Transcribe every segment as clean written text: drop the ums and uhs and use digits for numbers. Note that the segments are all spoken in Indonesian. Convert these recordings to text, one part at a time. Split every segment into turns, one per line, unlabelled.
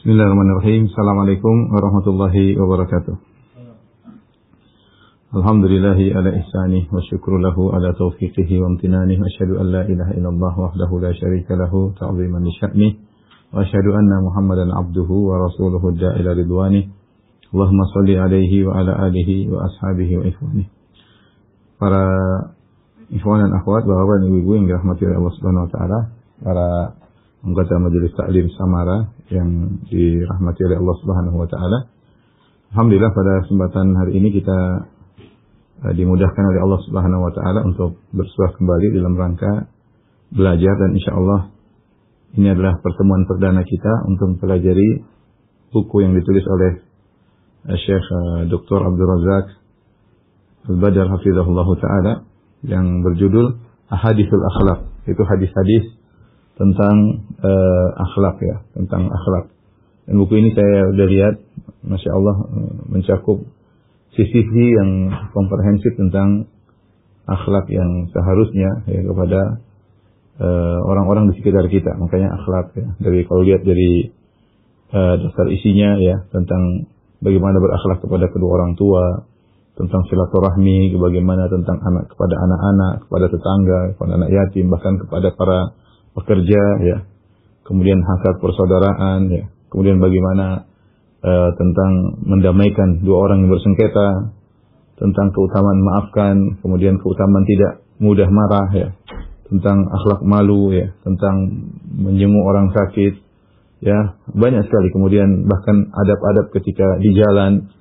Bismillahirrahmanirrahim. Assalamualaikum warahmatullahi wabarakatuh. Alhamdulillahi ala ihsanih wa syukru lahu ala taufiqihi wa amtinanih wa asyhadu an la ilaha illallah wahdahu la syarika lahu ta'ziman li sya'nih wa asyhadu anna Muhammadan abduhu wa rasuluhu da'ila ridwanih. Allahumma shalli alaihi wa ala alihi wa ashabihi wa ikhwanih. Para ikhwan dan akhwat, bapak dan ibu-ibu yang dirahmati oleh Allah Subhanahu wa taala, para anggota Majelis Taklim Samara yang dirahmati oleh Allah Subhanahu wa taala. Alhamdulillah pada kesempatan hari ini kita dimudahkan oleh Allah Subhanahu wa taala untuk bersuah kembali dalam rangka belajar, dan insyaallah ini adalah pertemuan perdana kita untuk mempelajari buku yang ditulis oleh Syekh Dr. Abdul Razak Al-Badr hafizahullah taala yang berjudul Ahadithul Akhlaq, itu hadis-hadis tentang akhlak ya, tentang akhlak. Dan buku ini saya sudah lihat, Masya Allah, mencakup sisi-sisi yang komprehensif tentang akhlak yang seharusnya ya kepada orang-orang di sekitar kita. Makanya akhlak ya, dari kalau lihat dari dasar isinya ya, tentang bagaimana berakhlak kepada kedua orang tua, tentang silaturahmi, bagaimana tentang anak kepada anak-anak, kepada tetangga, kepada anak yatim, bahkan kepada para pekerja ya, kemudian hak persaudaraan ya, kemudian bagaimana tentang mendamaikan dua orang yang bersengketa, tentang keutamaan maafkan, kemudian keutamaan tidak mudah marah ya, tentang akhlak malu ya, tentang menjenguk orang sakit ya, banyak sekali. Kemudian bahkan adab-adab ketika di jalan,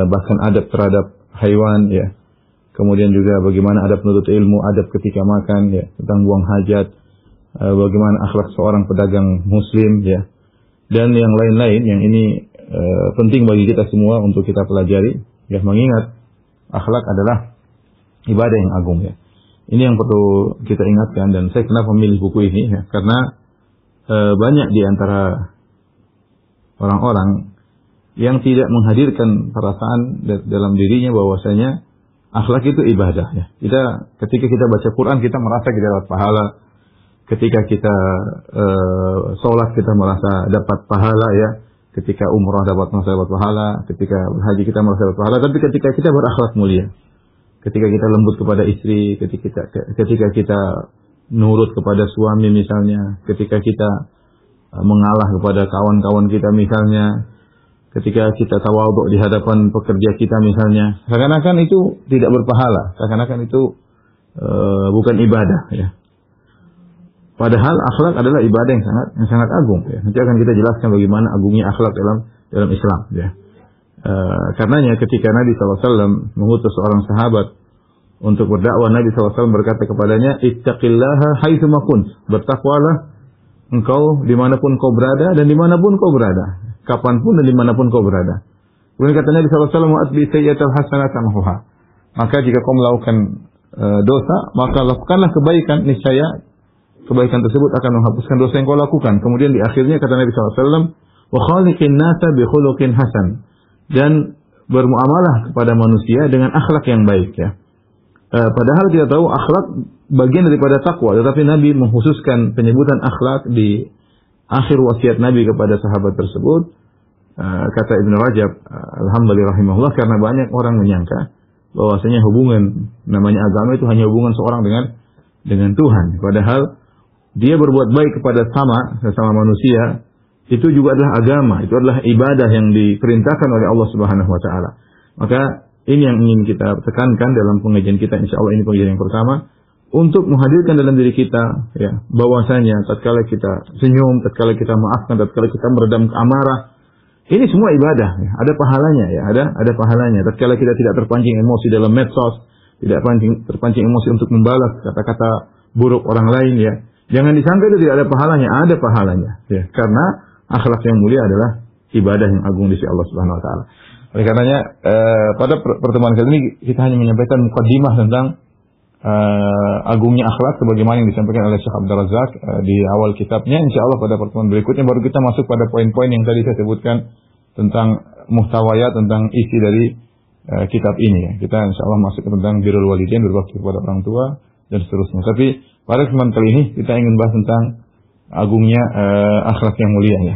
bahkan adab terhadap hewan ya, kemudian juga bagaimana adab menuntut ilmu, adab ketika makan ya, tentang buang hajat, bagaimana akhlak seorang pedagang muslim ya, dan yang lain-lain yang ini penting bagi kita semua untuk kita pelajari ya, mengingat akhlak adalah ibadah yang agung ya. Ini yang perlu kita ingatkan. Dan saya kenapa memilih buku ini ya, karena banyak di antara orang-orang yang tidak menghadirkan perasaan dalam dirinya bahwasanya akhlak itu ibadah ya. Ketika kita baca Quran kita merasa kita dapat pahala. Ketika kita sholat kita merasa dapat pahala ya. Ketika umrah merasa dapat pahala. Ketika berhaji kita merasa dapat pahala. Tapi ketika kita berakhlak mulia, ketika kita lembut kepada istri, ketika kita nurut kepada suami misalnya, ketika kita mengalah kepada kawan-kawan kita misalnya, ketika kita tawadhu di hadapan pekerja kita misalnya, seakan-akan itu tidak berpahala, seakan-akan itu bukan ibadah ya. Padahal akhlak adalah ibadah yang sangat agung ya. Nanti akan kita jelaskan bagaimana agungnya akhlak dalam Islam ya. Karenanya ketika Nabi SAW mengutus seorang sahabat untuk berdakwah, Nabi SAW berkata kepadanya, ittaqillaha haitsuma kunt, bertakwalah engkau dimanapun kau berada dan dimanapun kau berada, kapanpun dan dimanapun kau berada. Kemudian kata Nabi SAW, wa'atbi sayyi'atal hasanata tamhuha, maka jika kau melakukan dosa, maka lakukanlah kebaikan, niscaya kebaikan tersebut akan menghapuskan dosa yang kau lakukan. Kemudian di akhirnya kata Nabi SAW, wa khaliqin nasa bi khuluqin hasan, dan bermuamalah kepada manusia dengan akhlak yang baik ya. Padahal kita tahu akhlak bagian daripada takwa, tetapi Nabi mengkhususkan penyebutan akhlak di akhir wasiat Nabi kepada sahabat tersebut. Kata Ibnu Rajab alhamdulillah rahimahullah, karena banyak orang menyangka bahwasanya hubungan namanya agama itu hanya hubungan seorang dengan Tuhan. Padahal dia berbuat baik kepada sesama manusia, itu juga adalah agama, itu adalah ibadah yang diperintahkan oleh Allah Subhanahu wa taala. Maka ini yang ingin kita tekankan dalam pengajian kita, insyaallah ini pengajian yang pertama, untuk menghadirkan dalam diri kita ya, bahwasanya tatkala kita senyum, tatkala kita maafkan, tatkala kita meredam amarah, ini semua ibadah ya, ada pahalanya ya, ada pahalanya. Tatkala kita tidak terpancing emosi dalam medsos, tidak terpancing emosi untuk membalas kata-kata buruk orang lain ya, jangan disangka itu tidak ada pahalanya, ada pahalanya ya, karena akhlak yang mulia adalah ibadah yang agung di sisi Allah Subhanahu wa taala. Oleh karenanya pada pertemuan kali ini kita hanya menyampaikan mukaddimah tentang agungnya akhlak sebagaimana yang disampaikan oleh Syekh Abdul Razak di awal kitabnya. Insyaallah pada pertemuan berikutnya baru kita masuk pada poin-poin yang tadi saya sebutkan tentang muhtawayat, tentang isi dari kitab ini ya. Kita insyaallah masuk tentang birrul walidain, berbakti kepada orang tua dan seterusnya. Tapi pada kesempatan kali ini kita ingin bahas tentang agungnya akhlak yang mulia ya.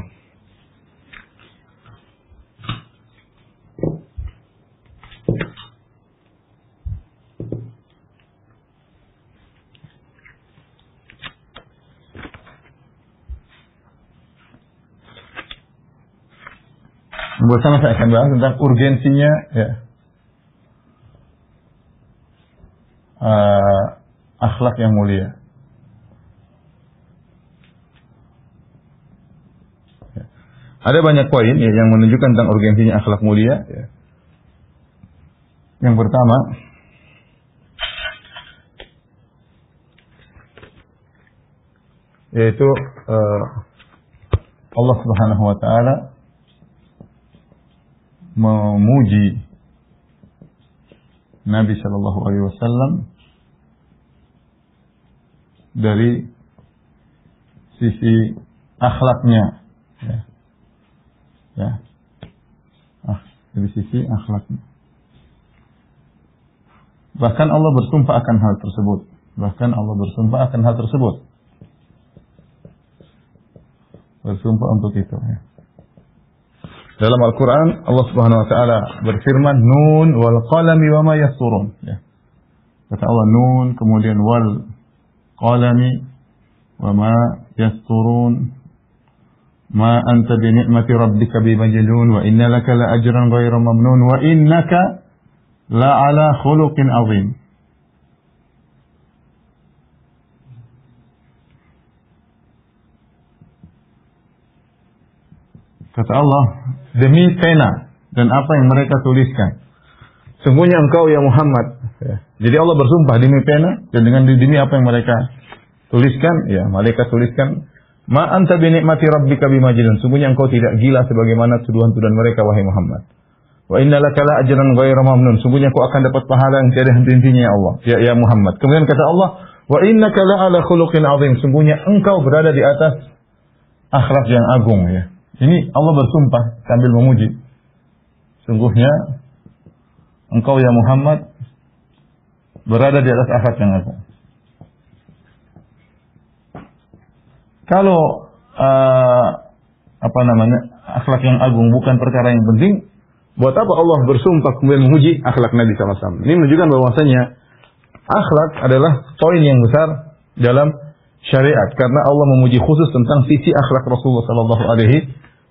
Bersama saya akan bahas tentang urgensinya ya, akhlak yang mulia. Ya. Ada banyak poin ya, yang menunjukkan tentang urgensinya akhlak mulia. Ya. Yang pertama, yaitu Allah Subhanahu wa taala memuji Nabi sallallahu alaihi wasallam dari sisi akhlaknya, ya. Ya. Dari sisi akhlaknya. Bahkan Allah bersumpah akan hal tersebut. Bersumpah untuk itu. Ya. Dalam Al-Quran Allah Subhanahu Wa Taala berfirman, Nun wal qalami wa ma yasturun. Ya. Kata Allah Nun, kemudian wal qalami wa ma yasturun. Ma anta bi ni'mati rabbika bi majnun wa inna laka la ajran ghayra mamnun wa innaka la ala khuluqin azim. Kata Allah, demi pena dan apa yang mereka tuliskan, sungguhnya engkau ya Muhammad. Ya. Jadi Allah bersumpah demi pena dan dengan demi apa yang mereka tuliskan, ya mereka tuliskan, ma anta bi ni'mati rabbika bi majnun. Sungguhnya engkau tidak gila sebagaimana tuduhan-tuduhan mereka wahai Muhammad. Wa inna laka la ajran ghayra mamnun. Sungguhnya engkau akan dapat pahala yang tiada henti-hentinya ya Allah, ya Muhammad. Kemudian kata Allah, wa innaka la ala khuluqin azim. Sungguhnya engkau berada di atas akhlak yang agung ya. Ini Allah bersumpah sambil memuji. Sungguhnya engkau ya Muhammad berada di atas akhlak yang agung. Kalau akhlak yang agung bukan perkara yang penting, buat apa Allah bersumpah kemudian memuji akhlak Nabi SAW? Ini menunjukkan bahwasanya akhlak adalah poin yang besar dalam syariat, karena Allah memuji khusus tentang sisi akhlak Rasulullah SAW.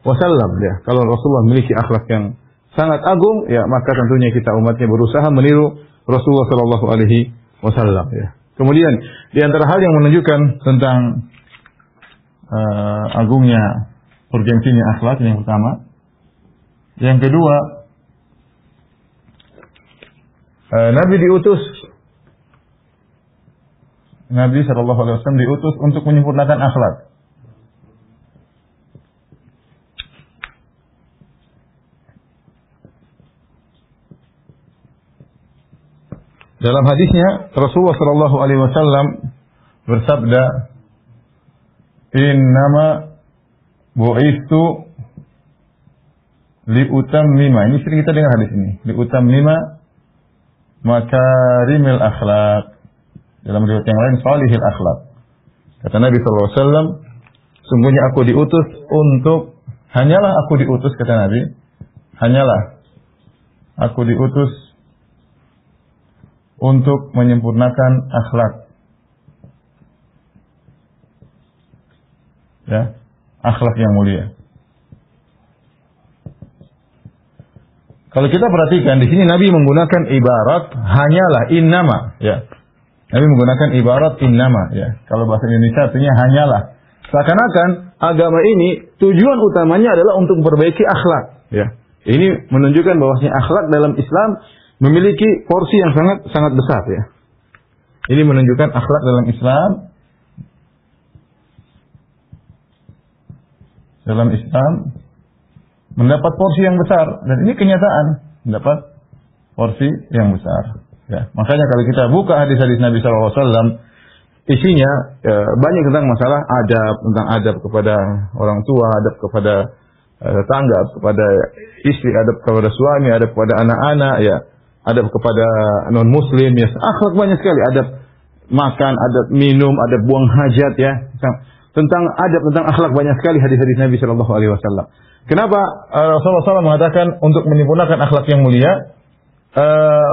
Ya, kalau Rasulullah memiliki akhlak yang sangat agung, ya maka tentunya kita umatnya berusaha meniru Rasulullah SAW. Ya. Kemudian di antara hal yang menunjukkan tentang agungnya, urgensinya akhlak yang pertama. Yang kedua, Nabi SAW diutus untuk menyempurnakan akhlak. Dalam hadisnya Rasulullah SAW bersabda, Innama bu'istu liutammima. Ini sering kita dengar hadis ini. Liutammima makarimil akhlak. Dalam riwayat yang lain, salihil akhlak. Kata Nabi SAW, sungguhnya aku diutus hanyalah aku diutus, kata Nabi, hanyalah aku diutus untuk menyempurnakan akhlak. Ya, akhlak yang mulia. Kalau kita perhatikan di sini Nabi menggunakan ibarat hanyalah, innama, ya. Nabi menggunakan ibarat innama, ya. Kalau bahasa Indonesia artinya hanyalah. Seakan-akan agama ini tujuan utamanya adalah untuk memperbaiki akhlak, ya. Ini menunjukkan bahwasanya akhlak dalam Islam memiliki porsi yang sangat besar, ya. Ini menunjukkan akhlak dalam Islam mendapat porsi yang besar, dan ini kenyataan, mendapat porsi yang besar. Ya, makanya kalau kita buka hadis-hadis Nabi SAW, isinya banyak tentang masalah adab kepada orang tua, adab kepada tetangga, kepada istri, adab kepada suami, adab kepada anak-anak, ya, adab kepada non Muslim, ya, akhlak banyak sekali, adab makan, adab minum, adab buang hajat, ya, tentang adab, tentang akhlak banyak sekali hadis-hadis Nabi SAW. Kenapa Rasulullah SAW mengatakan untuk menyempurnakan akhlak yang mulia?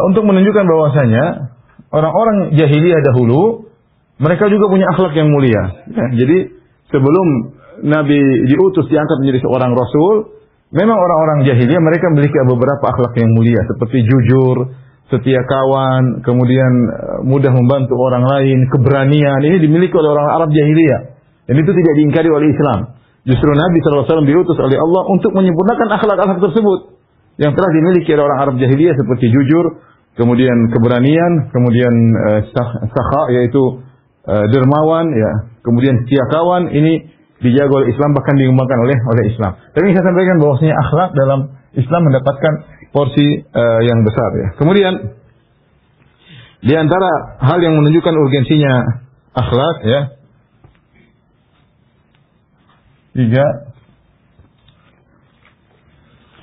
Untuk menunjukkan bahwasanya orang-orang jahiliyah dahulu mereka juga punya akhlak yang mulia. Ya, jadi sebelum Nabi diutus diangkat menjadi seorang Rasul, Memang orang-orang jahiliyah mereka memiliki beberapa akhlak yang mulia seperti jujur, setia kawan, kemudian mudah membantu orang lain, keberanian. Ini dimiliki oleh orang Arab jahiliyah. Dan itu tidak diingkari oleh Islam. Justru Nabi SAW diutus oleh Allah untuk menyempurnakan akhlak-akhlak tersebut yang telah dimiliki oleh orang Arab jahiliyah seperti jujur, kemudian keberanian, kemudian sakha yaitu dermawan, ya, kemudian setia kawan. Ini dijaga oleh Islam, bahkan dikembangkan oleh Islam. Tapi saya sampaikan bahwasanya akhlak dalam Islam mendapatkan porsi yang besar, ya. Kemudian di antara hal yang menunjukkan urgensinya akhlak, ya, 3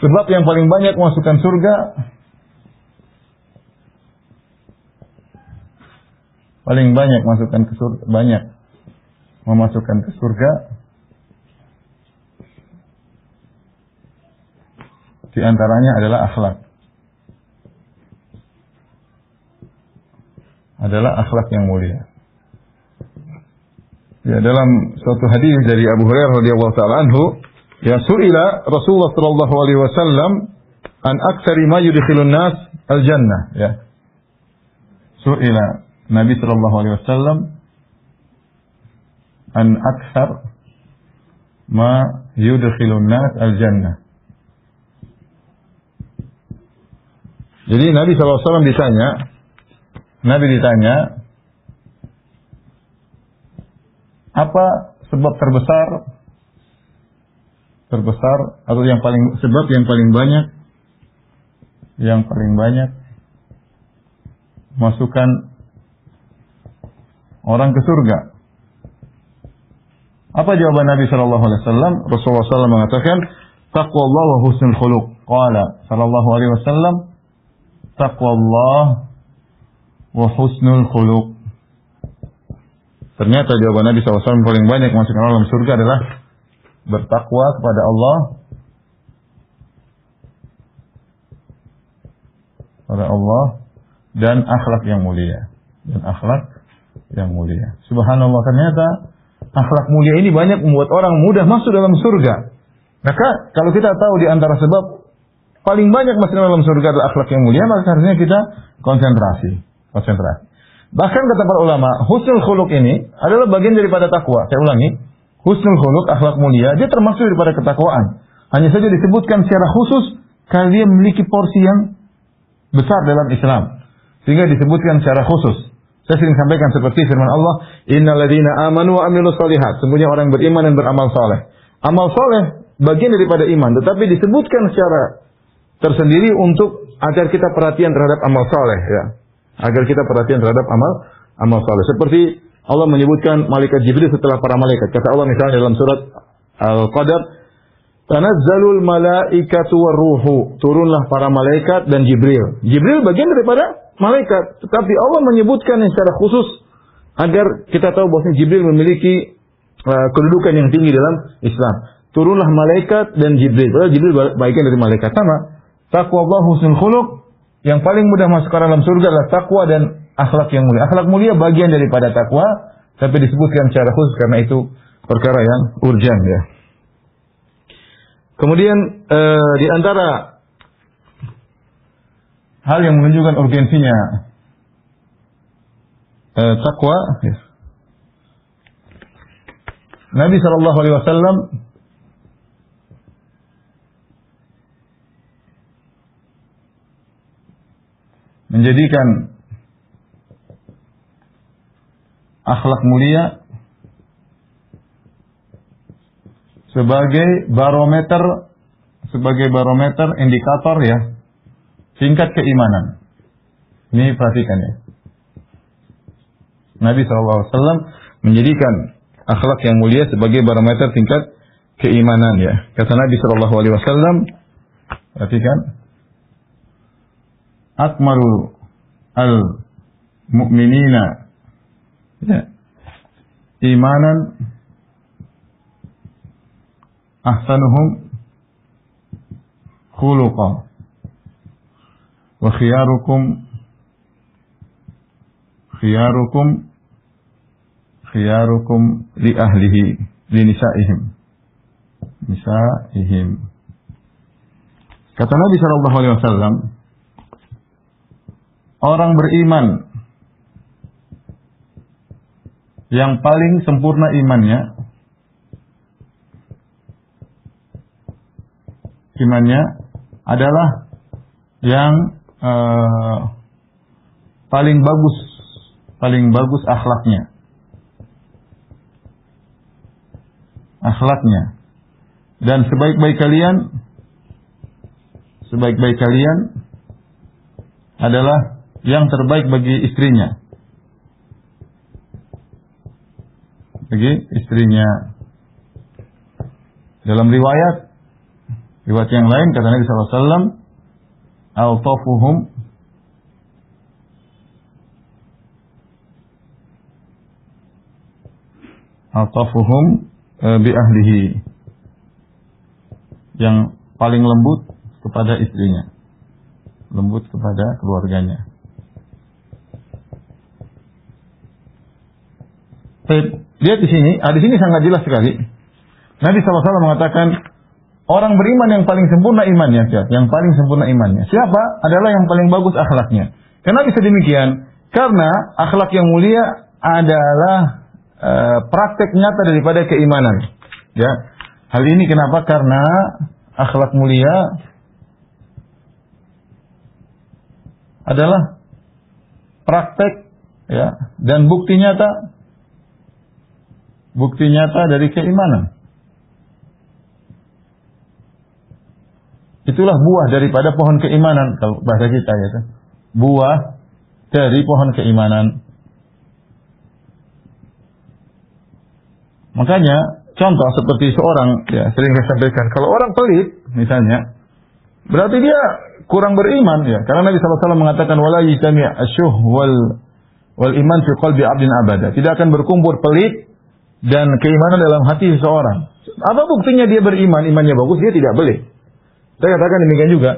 sebab yang paling banyak memasukkan surga, paling banyak memasukkan ke surga, banyak memasukkan ke surga. Di antaranya adalah akhlak. Adalah akhlak yang mulia. Ya, dalam suatu hadis dari Abu Hurairah radhiyallahu taala anhu, ya, su'ila Rasulullah sallallahu alaihi wasallam an aktsari ma yudkhilun nas al-jannah, ya. Su'ila Nabi sallallahu alaihi wasallam an aktsar ma yudkhilun nas al-jannah. Jadi Nabi SAW ditanya, apa sebab terbesar atau sebab yang paling banyak masukkan orang ke surga. Apa jawaban Nabi sallallahu alaihi wasallam? Rasulullah SAW mengatakan, taqwallah wa husnul khuluq. Qala sallallahu alaihi wasallam, taqwallah wa husnul khuluq. Ternyata jawaban Nabi SAW paling banyak masukkan orang dalam surga adalah bertakwa kepada Allah dan akhlak yang mulia. Subhanallah, ternyata akhlak mulia ini banyak membuat orang mudah masuk dalam surga. Maka kalau kita tahu di antara sebab paling banyak masuk dalam surga adalah akhlak yang mulia, maka harusnya kita konsentrasi. Bahkan kata para ulama, husnul khuluq ini adalah bagian daripada takwa. Saya ulangi, husnul khuluq, akhlak mulia, dia termasuk daripada ketakwaan. Hanya saja disebutkan secara khusus karena dia memiliki porsi yang besar dalam Islam, sehingga disebutkan secara khusus. Saya sering sampaikan seperti firman Allah, innal ladzina amanu wa amilus shalihat. Semuanya orang beriman dan beramal saleh. Amal saleh bagian daripada iman, tetapi disebutkan secara tersendiri untuk agar kita perhatian terhadap amal saleh, ya. Agar kita perhatian terhadap amal saleh. Seperti Allah menyebutkan malaikat Jibril setelah para malaikat. Kata Allah misalnya dalam surat Al-Qadar, tanazzalul malaikatu warruhu. Turunlah para malaikat dan Jibril. Jibril bagian daripada malaikat, tetapi Allah menyebutkan secara khusus agar kita tahu bahwa Jibril memiliki kedudukan yang tinggi dalam Islam. Turunlah malaikat dan Jibril. Padahal Jibril bagian dari malaikat. Sama. Taqwa Allah husnul khuluq. Yang paling mudah masuk ke dalam surga adalah takwa dan akhlak yang mulia. Akhlak mulia bagian daripada takwa, tapi disebutkan secara khusus karena itu perkara yang urgen, ya. Kemudian di antara hal yang menunjukkan urgensinya takwa, ya. Nabi sallallahu alaihi wasallam menjadikan akhlak mulia sebagai barometer indikator, ya, tingkat keimanan. Ini perhatikan, ya. Nabi SAW menjadikan akhlak yang mulia sebagai barometer tingkat keimanan, ya. Kata Nabi SAW, perhatikan, akmalu al-mu'minina, ya, imanan ahsanuhum khuluqa wa khiyarukum li ahlihi li nisaihim. Kata Nabi sallallahu alaihi wasallam, orang beriman yang paling sempurna imannya adalah yang paling bagus akhlaknya. Dan sebaik-baik kalian adalah yang terbaik bagi istrinya. Dalam riwayat yang lain kata Nabi sallallahu alaihi wasallam, altafuhum bi ahlihi, yang paling lembut kepada istrinya, lembut kepada keluarganya. Lihat di sini sangat jelas sekali. Nabi SAW mengatakan orang beriman yang paling sempurna imannya, siapa? Adalah yang paling bagus akhlaknya. Kenapa bisa demikian? Karena akhlak yang mulia adalah praktek nyata daripada keimanan. Ya, hal ini kenapa? Karena akhlak mulia adalah praktek, ya, dan bukti nyata dari keimanan. Itulah buah daripada pohon keimanan, kalau bahasa kita ya, buah dari pohon keimanan. Makanya contoh seperti seorang, ya, sering saya sampaikan, kalau orang pelit misalnya, berarti dia kurang beriman, ya. Karena Nabi SAW mengatakan wala yajtami' asyuh wal iman fi qalbi 'abdin abada. Tidak akan berkumpul pelit dan keimanan dalam hati seseorang. Apa buktinya dia beriman, imannya bagus, dia tidak pelit. Saya katakan demikian juga.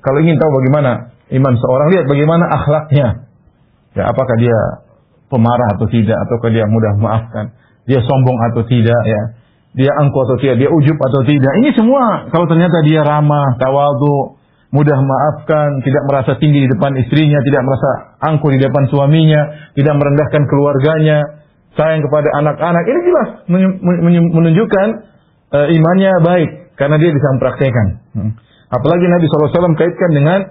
Kalau ingin tahu bagaimana iman seorang, lihat bagaimana akhlaknya. Ya, apakah dia pemarah atau tidak, ataukah dia mudah memaafkan, dia sombong atau tidak, ya, dia angkuh atau tidak, dia ujub atau tidak. Ini semua kalau ternyata dia ramah, tawadhu, mudah memaafkan, tidak merasa tinggi di depan istrinya, tidak merasa angkuh di depan suaminya, tidak merendahkan keluarganya, sayang kepada anak-anak, ini jelas menunjukkan imannya baik. Karena dia bisa mempraktekkan. Apalagi Nabi SAW kaitkan dengan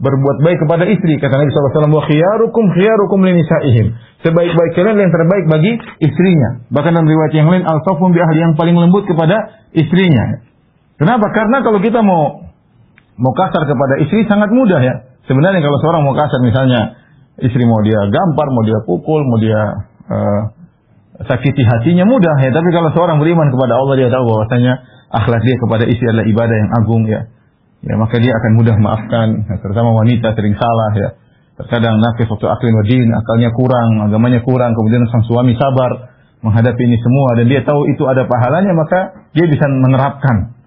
berbuat baik kepada istri. Kata Nabi SAW, wa khiyarukum linisa'ihim. Sebaik-baik kalian yang terbaik bagi istrinya. Bahkan dalam riwayat yang lain, al-tafum bi ahli, yang paling lembut kepada istrinya. Kenapa? Karena kalau kita mau kasar kepada istri sangat mudah, ya. Sebenarnya kalau seorang mau kasar, misalnya istri mau dia gampar, mau dia pukul, mau dia sakiti hatinya, mudah, ya. Tapi kalau seorang beriman kepada Allah, dia tahu bahwasanya akhlak dia kepada istri adalah ibadah yang agung, ya. Ya, maka dia akan mudah maafkan, terutama wanita sering salah, ya. Terkadang naqis waktu aklin wa din, akalnya kurang, agamanya kurang, kemudian sang suami sabar menghadapi ini semua dan dia tahu itu ada pahalanya, maka dia bisa menerapkan.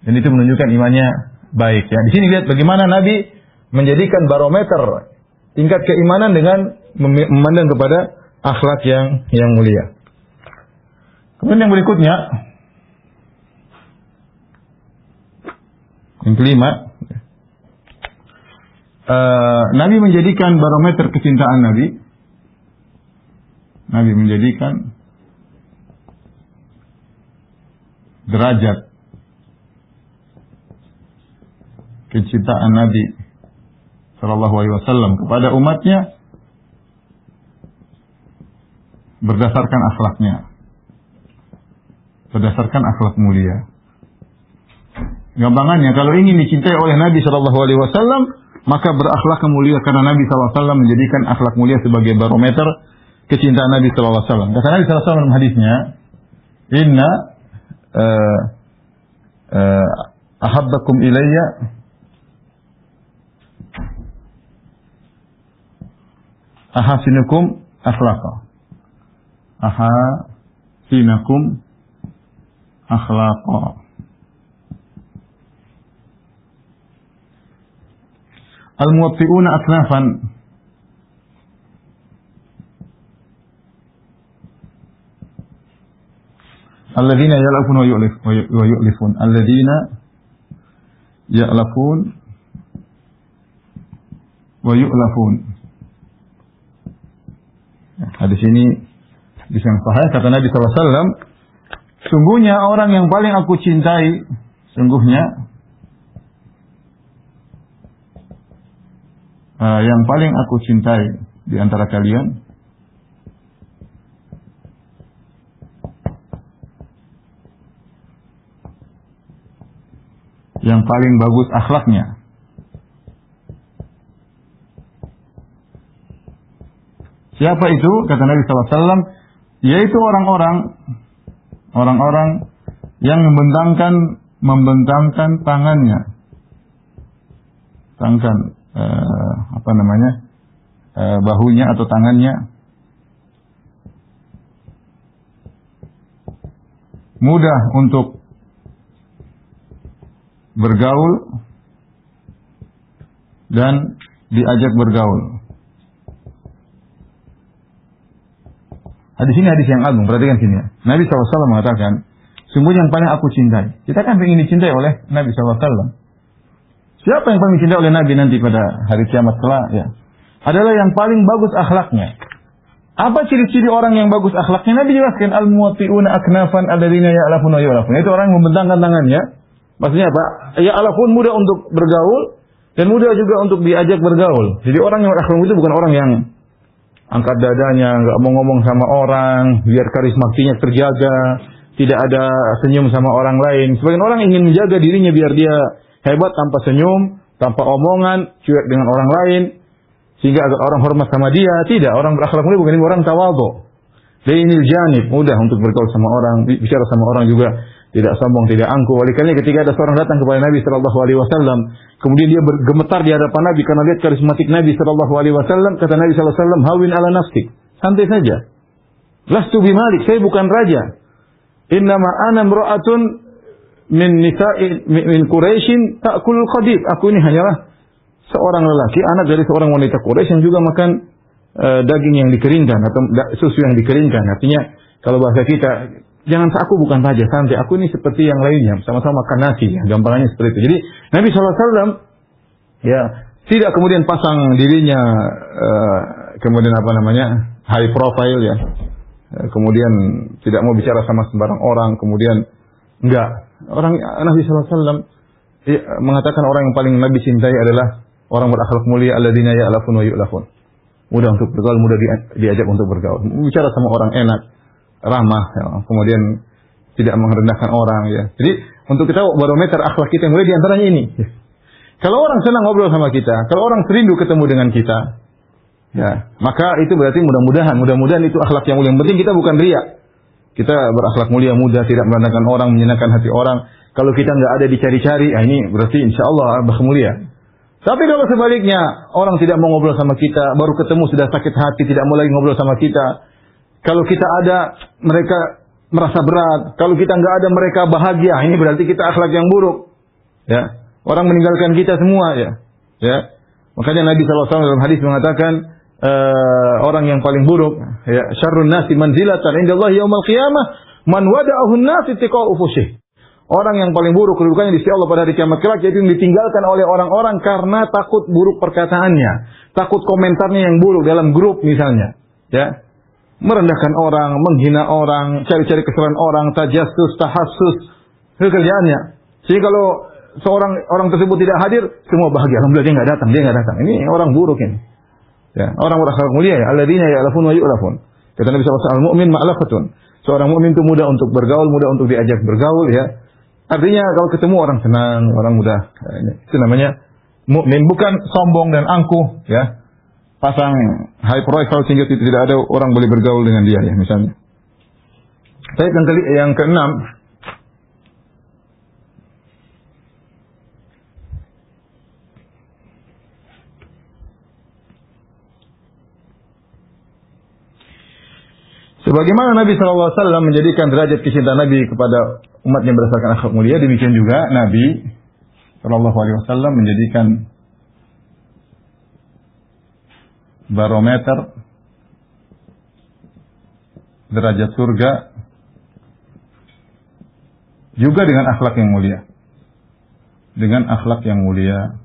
Dan itu menunjukkan imannya baik, ya. Di sini lihat bagaimana Nabi menjadikan barometer tingkat keimanan dengan memandang kepada akhlak yang mulia. Kemudian yang berikutnya, yang kelima, Nabi menjadikan barometer kecintaan Nabi. Nabi menjadikan derajat kecintaan Nabi Sallallahu Alaihi Wasallam kepada umatnya berdasarkan akhlaknya, berdasarkan akhlak mulia. Gampangannya, kalau ingin dicintai oleh Nabi Shallallahu Alaihi Wasallam, maka berakhlak mulia, karena Nabi Shallallahu Alaihi Wasallam menjadikan akhlak mulia sebagai barometer kecintaan Nabi Shallallahu Alaihi Wasallam. Kata Nabi Shallallahu Alaihi Wasallam dalam hadisnya, Inna ahabbakum ilayya ahasinukum akhlaqa. Ahasinakum akhlaqa. Al-muwaffi'una aslafan. Alladzina yal'afun wa yu'lifun. Alladzina ya'lafun wa yu'lafun. Hadis ini hadis yang sahih, kata Nabi SAW, sungguhnya orang yang paling aku cintai, sungguhnya yang paling aku cintai di antara kalian yang paling bagus akhlaknya. Siapa itu? Kata Nabi SAW, yaitu orang-orang yang membentangkan tangannya, bahunya atau tangannya, mudah untuk bergaul dan diajak bergaul. Hadis ini hadis yang agung, perhatikan sini ya. Nabi SAW mengatakan, sungguh yang paling aku cintai. Kita kan ingin dicintai oleh Nabi SAW. Siapa yang paling dicintai oleh Nabi nanti pada hari kiamat kelak? Ya, adalah yang paling bagus akhlaknya. Apa ciri-ciri orang yang bagus akhlaknya? Nabi jelaskan, al-muwatti'una aknafan alladzina ya'lafuna wa yu'lafun. Itu orang yang membentangkan tangannya. Maksudnya apa? Ya'lafun, mudah untuk bergaul dan mudah juga untuk diajak bergaul. Jadi orang yang berakhlak itu bukan orang yang angkat dadanya, nggak mau ngomong sama orang, biar karismatinya terjaga, tidak ada senyum sama orang lain. Sebagian orang ingin menjaga dirinya biar dia hebat tanpa senyum, tanpa omongan, cuek dengan orang lain, sehingga agar orang hormat sama dia. Tidak, orang berakhlak mulia bukan orang tawadhu. Lainil janib, mudah untuk bergaul sama orang, bicara sama orang juga tidak sombong, tidak angkuh. Oleh karena ketika ada seorang datang kepada Nabi SAW, kemudian dia bergemetar di hadapan Nabi karena lihat karismatik Nabi SAW, kata Nabi SAW, hawin ala nafsik, santai saja. Lastu bimalik, saya bukan raja. Innama ana imra'atun min nisa'i min Quraisyin ta'kulul qadid. Aku ini hanyalah seorang lelaki, anak dari seorang wanita Quraisy yang juga makan daging yang dikeringkan atau susu yang dikeringkan. Artinya kalau bahasa kita, jangan, aku bukan raja, santai. Aku ini seperti yang lainnya, sama-sama makan nasi. Ya, gampangannya seperti itu. Jadi Nabi SAW ya tidak kemudian pasang dirinya kemudian high profile ya. Kemudian tidak mau bicara sama sembarang orang. Kemudian enggak. Nabi SAW mengatakan orang yang paling Nabi cintai adalah orang berakhlak mulia, alladzina ya'lafun wa yu'lafun. Mudah untuk bergaul, mudah diajak untuk bergaul. Bicara sama orang enak, ramah, ya. Kemudian tidak merendahkan orang, ya. Jadi untuk kita barometer akhlak kita yang mulia di antaranya ini. Ya. Kalau orang senang ngobrol sama kita, kalau orang serindu ketemu dengan kita, ya, maka itu berarti mudah-mudahan itu akhlak yang mulia. Yang penting kita bukan riya. Kita berakhlak mulia, mudah, tidak merendahkan orang, menyenangkan hati orang. Kalau kita nggak ada dicari-cari, ini berarti insya Allah akhlak mulia. Tapi kalau sebaliknya, orang tidak mau ngobrol sama kita, baru ketemu sudah sakit hati, tidak mau lagi ngobrol sama kita. Kalau kita ada, mereka merasa berat. Kalau kita nggak ada, mereka bahagia. Ini berarti kita akhlak yang buruk. Ya, orang meninggalkan kita semua. Ya. Makanya Nabi SAW dalam hadis mengatakan, orang yang paling buruk, ya, syarrun nasi manzilatan indallahi yaumil qiyamah man wada'ahu an-nas ittiqa'u fusyih. Orang yang paling buruk kedudukannya di sisi Allah pada hari kiamat kelak, yaitu yang ditinggalkan oleh orang-orang karena takut buruk perkataannya, takut komentarnya yang buruk dalam grup misalnya, ya. Merendahkan orang, menghina orang, cari-cari kesalahan orang, tajassus, tahassus, itu kerjaannya. Jadi kalau orang tersebut tidak hadir, semua bahagia. Alhamdulillah dia nggak datang. Ini orang buruk ini. Ya, orang berakhlak mulia ya, alladzina ya'lafun wa yu'lafun. Kata Nabi SAW, al-mu'min ma'lafatun. Seorang mukmin itu mudah untuk bergaul, mudah untuk diajak bergaul, ya. Artinya kalau ketemu orang senang, orang mudah. Itu namanya mukmin, bukan sombong dan angkuh, ya. Pasang high profile sehingga tidak ada orang boleh bergaul dengan dia, ya, misalnya. Saya yang keenam, sebagaimana Nabi SAW menjadikan derajat kecintaan Nabi kepada umatnya berdasarkan akhlak mulia, demikian juga Nabi SAW menjadikan barometer derajat surga juga dengan akhlak yang mulia. dengan akhlak yang mulia.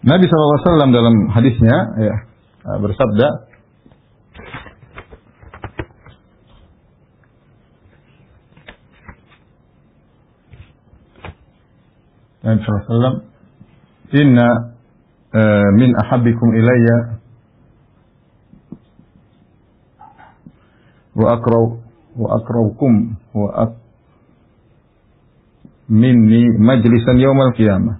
Nabi SAW dalam hadisnya ya, bersabda, Nabi SAW, Inna min ahabbikum ilayya wa akraukum minni majlisan yawmal qiyamah.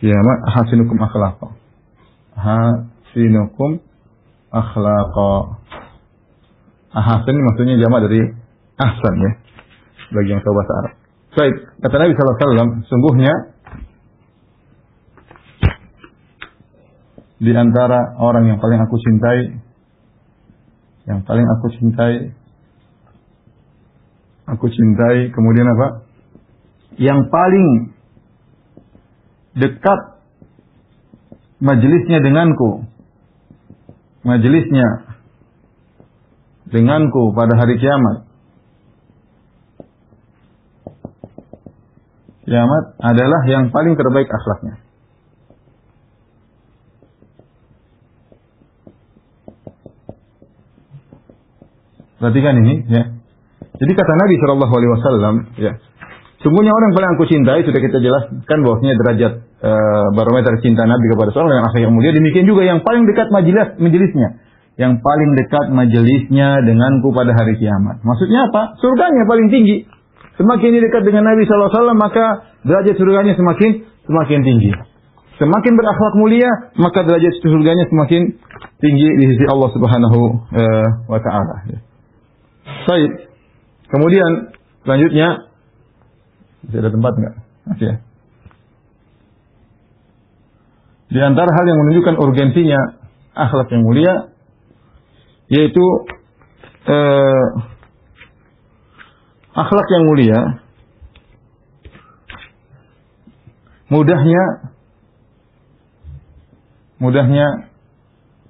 Qiyamah hasinukum akhlaqa. Hasinukum akhlaqa. Ahsan maksudnya jamak dari ahsan ya. Bagi yang tahu bahasa Arab. Baik, kata Nabi sallallahu alaihi wasallam, sungguhnya di antara orang yang paling aku cintai, kemudian apa? Yang paling dekat majelisnya denganku pada hari kiamat. Kiamat adalah yang paling terbaik akhlaknya. Perhatikan ini ya. Jadi kata Nabi Shallallahu Alaihi Wasallam ya, sungguhnya orang yang paling aku cintai, sudah kita jelaskan bahwasanya derajat barometer cinta Nabi kepada seorang dengan akhlak yang mulia. Demikian juga yang paling dekat majelisnya denganku pada hari kiamat. Maksudnya apa? Surganya paling tinggi. Semakin dekat dengan Nabi SAW, maka derajat surganya semakin tinggi. Semakin berakhlak mulia, maka derajat surganya semakin tinggi di sisi Allah Subhanahu wa Ta'ala. Baik. Kemudian selanjutnya, masih ada tempat enggak? Masih ya. Di antara hal yang menunjukkan urgensinya akhlak yang mulia, yaitu akhlak yang mulia mudahnya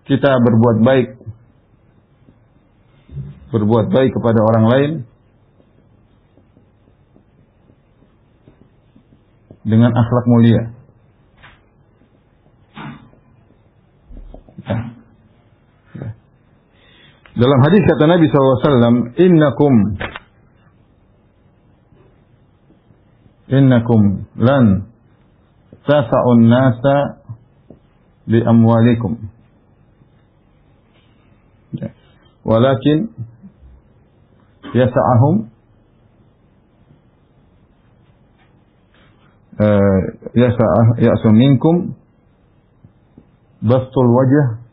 kita berbuat baik kepada orang lain dengan akhlak mulia. Dalam hadis kata Nabi SAW, Innakum lan tasa'un nasa bi amwalikum. Walakin yasa'ahum ya'su minkum bastul wajh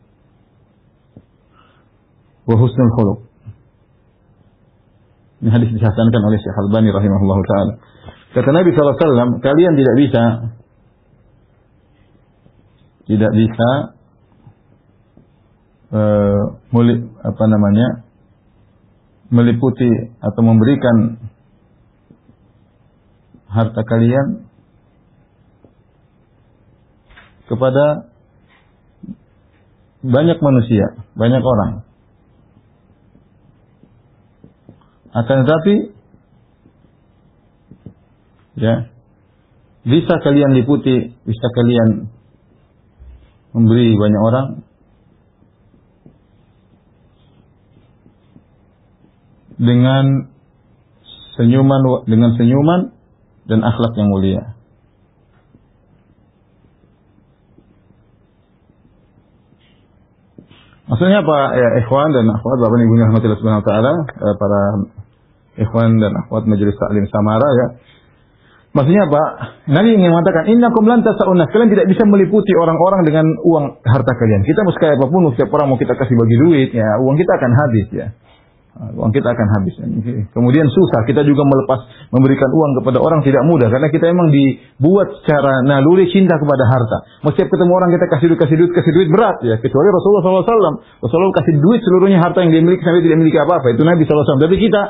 wa husnul khuluq. Ini hadis dihasankan oleh Syekh Albani rahimahullahu taala. Kata Nabi SAW, kalian tidak bisa meliputi atau memberikan harta kalian kepada banyak manusia, banyak orang. Akan tetapi ya, bisa kalian liputi, bisa kalian memberi banyak orang dengan senyuman dan akhlak yang mulia. Maksudnya apa ya ikhwan dan akhwat, Bapak Ibu yang dirahmati Allah Subhanahu wa taala, para ikhwan dan akhwat Majelis Taklim Samara ya. Maksudnya apa? Nabi ingin mengatakan, innakum lan tasa'un nas, kalian tidak bisa meliputi orang-orang dengan uang harta kalian. Kita mau sekaya apapun, setiap orang mau kita kasih bagi duit, ya uang kita akan habis ya. Uang kita akan habis. Kemudian susah, kita juga memberikan uang kepada orang tidak mudah, karena kita memang dibuat secara naluri cinta kepada harta. Setiap ketemu orang kita kasih duit berat ya. Kecuali Rasulullah SAW. Rasulullah kasih duit seluruhnya harta yang dia miliki sampai tidak memiliki apa-apa. Itu Nabi SAW. Tapi kita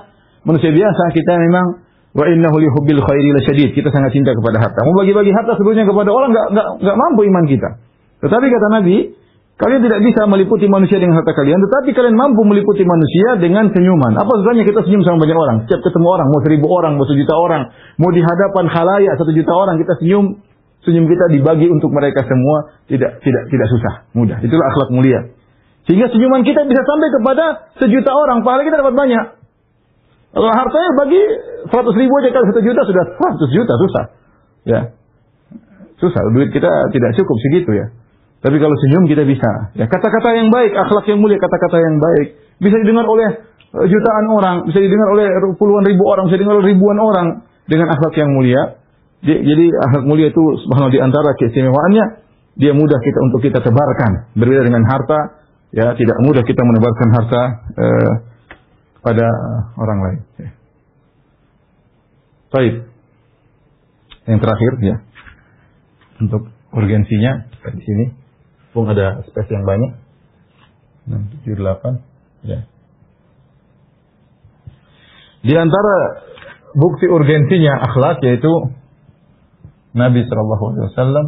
manusia biasa, kita memang wa innahu lihubbil khairi lasyadid. Kita sangat cinta kepada harta. Mau bagi-bagi harta seluruhnya kepada orang enggak mampu iman kita. Tetapi kata Nabi, Kalian tidak bisa meliputi manusia dengan harta kalian, tetapi kalian mampu meliputi manusia dengan senyuman. Apa susahnya kita senyum sama banyak orang? Setiap ketemu orang, mau 1000 orang, mau 1 juta orang, mau di hadapan khalayak 1 juta orang, kita senyum. Senyum kita dibagi untuk mereka semua, tidak susah, mudah. Itulah akhlak mulia. Sehingga senyuman kita bisa sampai kepada 1 juta orang, pahala kita dapat banyak. Kalau hartanya bagi 100 ribu aja kali 1 juta sudah 100 juta, susah. Ya. Susah, duit kita tidak cukup segitu ya. Tapi kalau senyum kita bisa. Ya, kata-kata yang baik, akhlak yang mulia, kata-kata yang baik bisa didengar oleh jutaan orang, bisa didengar oleh puluhan ribu orang, bisa didengar oleh ribuan orang dengan akhlak yang mulia. Jadi akhlak mulia itu subhanallah di antara keistimewaannya, dia mudah kita untuk kita tebarkan. Berbeda dengan harta, ya tidak mudah kita menebarkan harta pada orang lain. Ya. Baik. Yang terakhir ya. Untuk urgensinya di sini pun ada space yang banyak. 6, 7, 8 ya. Di antara bukti urgensinya akhlak yaitu Nabi sallallahu alaihi wasallam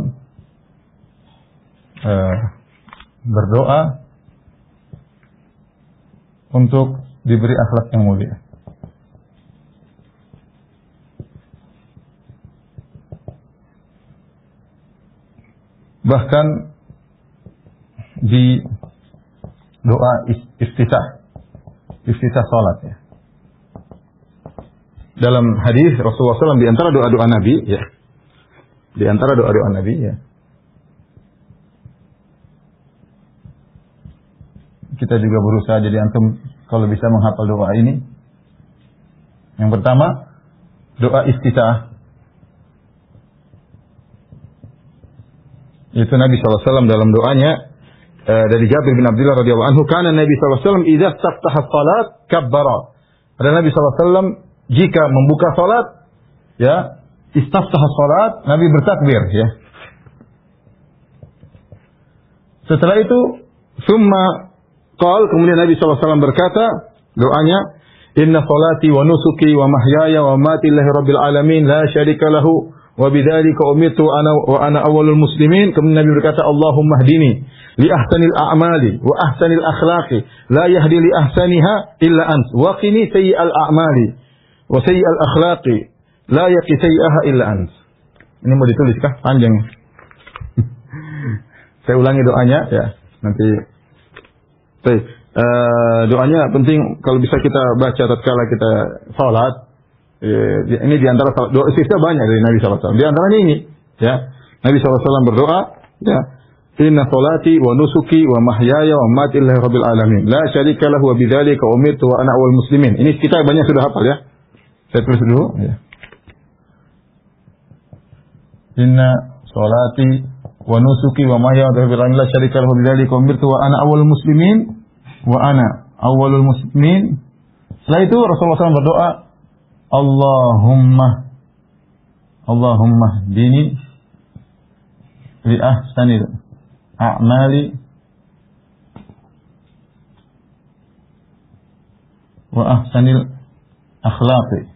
berdoa untuk diberi akhlak yang mulia. Bahkan di doa iftitah salat ya. Dalam hadis Rasulullah SAW di antara doa-doa Nabi ya. Di antara doa-doa Nabi ya. Kita juga berusaha jadi antum kalau bisa menghafal doa ini. Yang pertama, doa iftitah. Itu Nabi SAW dalam doanya dari Jabir bin Abdullah radhiyallahu anhu, kana Nabi SAW idza istaftaha salat kabbara. Ada Nabi SAW jika membuka salat ya, istaftaha salat, Nabi bertakbir ya. Setelah itu summa qala, kemudian Nabi SAW berkata doanya, inna salati wa nusuki wa mahyaya wa mamati lillahi rabbil alamin la syarika lahu wa bidzalika umirtu ana awwalul muslimin. Kemudian Nabi berkata, Allahumma hdini li ahsanil a'mali wa ahsanil akhlaqi la yahdi li ahsaniha illa ant wa qini sayyi'al a'mali wa sayyi'al akhlaqi la yaqi sayyi'aha illa ant. Ini mau ditulis kah? Panjang. Saya ulangi doanya ya. Nanti baik. Doanya penting kalau bisa kita baca tatkala kita salat. Ini di antara doa istiftah banyak dari Nabi SAW. Di antaranya ini, ya. Nabi SAW berdoa, ya. Inna salati wa nusuki wa mahyaya wa mamati lillahi rabbil alamin. La syarika lahu wa bidzalika umirtu wa ana awwalul muslimin. Ini kita banyak sudah hafal ya. Saya tulis dulu, ya. Inna salati wa nusuki wa mahyaya wa rabbil alamin la syarika lahu wa bidzalika umirtu wa ana awwalul muslimin wa ana awwalul muslimin. Setelah itu Rasulullah SAW berdoa, Allahumma hdini li ahsanil a'mali wa ahsanil akhlaqi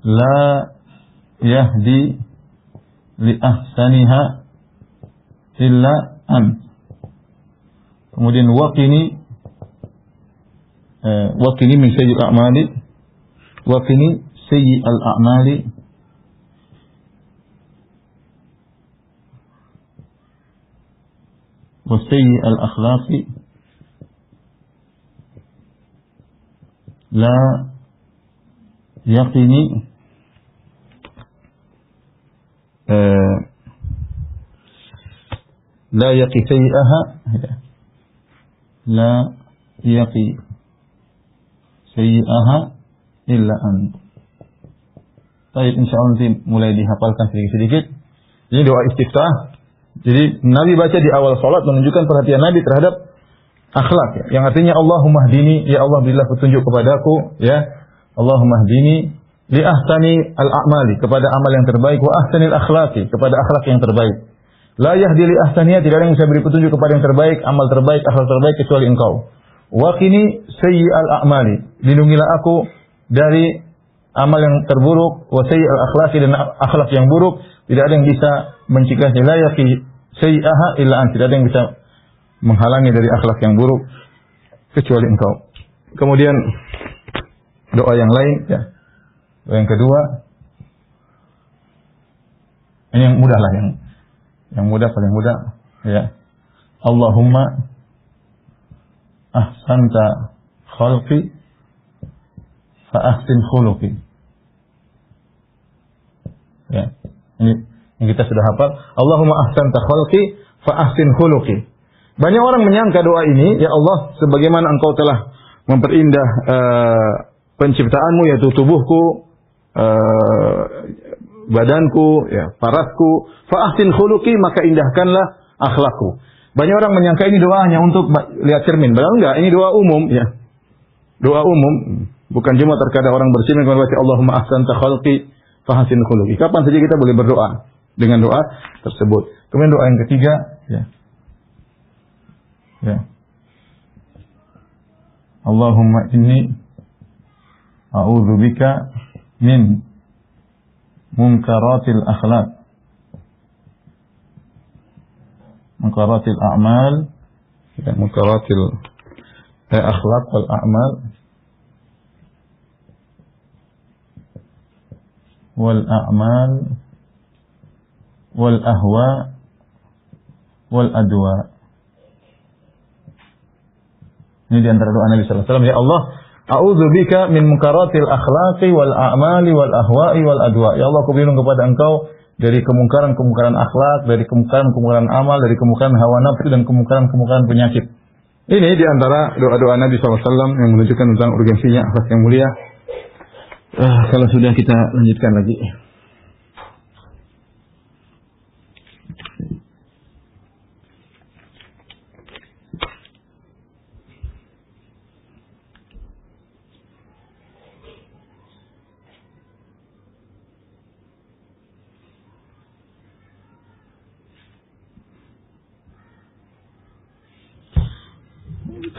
la yahdi li ahsaniha illa ant. Kemudian waqini min sayyi'il a'mali waqini sayyi'al a'mali wa sayyi'al akhlaqi la yaqini la yaqi sayyi'aha la yaqi sayyi'aha illa ant. Baik, insyaallah nanti mulai dihafalkan sedikit-sedikit. Ini doa istiftah. Jadi Nabi baca di awal salat menunjukkan perhatian Nabi terhadap akhlak ya. Yang artinya Allahumma hdini, ya Allah berilah petunjuk kepadaku ya. Allahumma hdini li ahsani al-a'mali, kepada amal yang terbaik, wa ahsanil akhlaqi, kepada akhlak yang terbaik. La yahdi li ahsaniha, tidak ada yang bisa beri petunjuk kepada yang terbaik, amal terbaik, akhlak terbaik kecuali Engkau. Wa qini sayyi'al a'mali, lindungilah aku dari amal yang terburuk, wa sayyi'al akhlaqi, dan akhlak yang buruk, tidak ada yang bisa mencegahnya. La yaqi sayyi'aha illa anta. Tidak ada yang bisa menghalangi dari akhlak yang buruk kecuali engkau. Kemudian doa yang lain ya. Doa yang kedua, ini yang mudah lah, yang mudah, paling mudah ya. Allahumma ahsanta khalqi fa ahsin khuluqi. Ya, ini yang kita sudah hafal. Allahumma ahsanta khalqi fa ahsin khuluqi. Banyak orang menyangka doa ini, ya Allah, sebagaimana engkau telah memperindah penciptaanmu, yaitu tubuhku, badanku, ya, parasku, fa ahsin khuluqi, maka indahkanlah akhlakku. Banyak orang menyangka ini doa hanya untuk lihat cermin. Padahal enggak, ini doa umum ya. Doa umum, bukan cuma terkadang orang bercermin kemudian baca Allahumma ahsanta khalqi fa ahsin khuluqi. Kapan saja kita boleh berdoa dengan doa tersebut. Kemudian doa yang ketiga ya. Ya. Allahumma inni a'udzubika min munkaratil akhlaq, munkaratil a'mal, munkaratil akhlaq wal a'mal wal a'mal wal ahwa wal adwa. Ini di antara doa Nabi sallallahu alaihi wasallam, ya Allah, a'udzubika min munkaratil akhlaqi wal a'mali wal ahwa'i wal adwa. Ya Allah, aku berlindung kepada Engkau dari kemungkaran-kemungkaran akhlak, dari kemungkaran-kemungkaran amal, dari kemungkaran hawa nafsu dan kemungkaran-kemungkaran penyakit. Ini di antara doa-doa Nabi sallallahu alaihi wasallam yang menunjukkan tentang urgensinya akhlak yang mulia. Kalau sudah, kita lanjutkan lagi.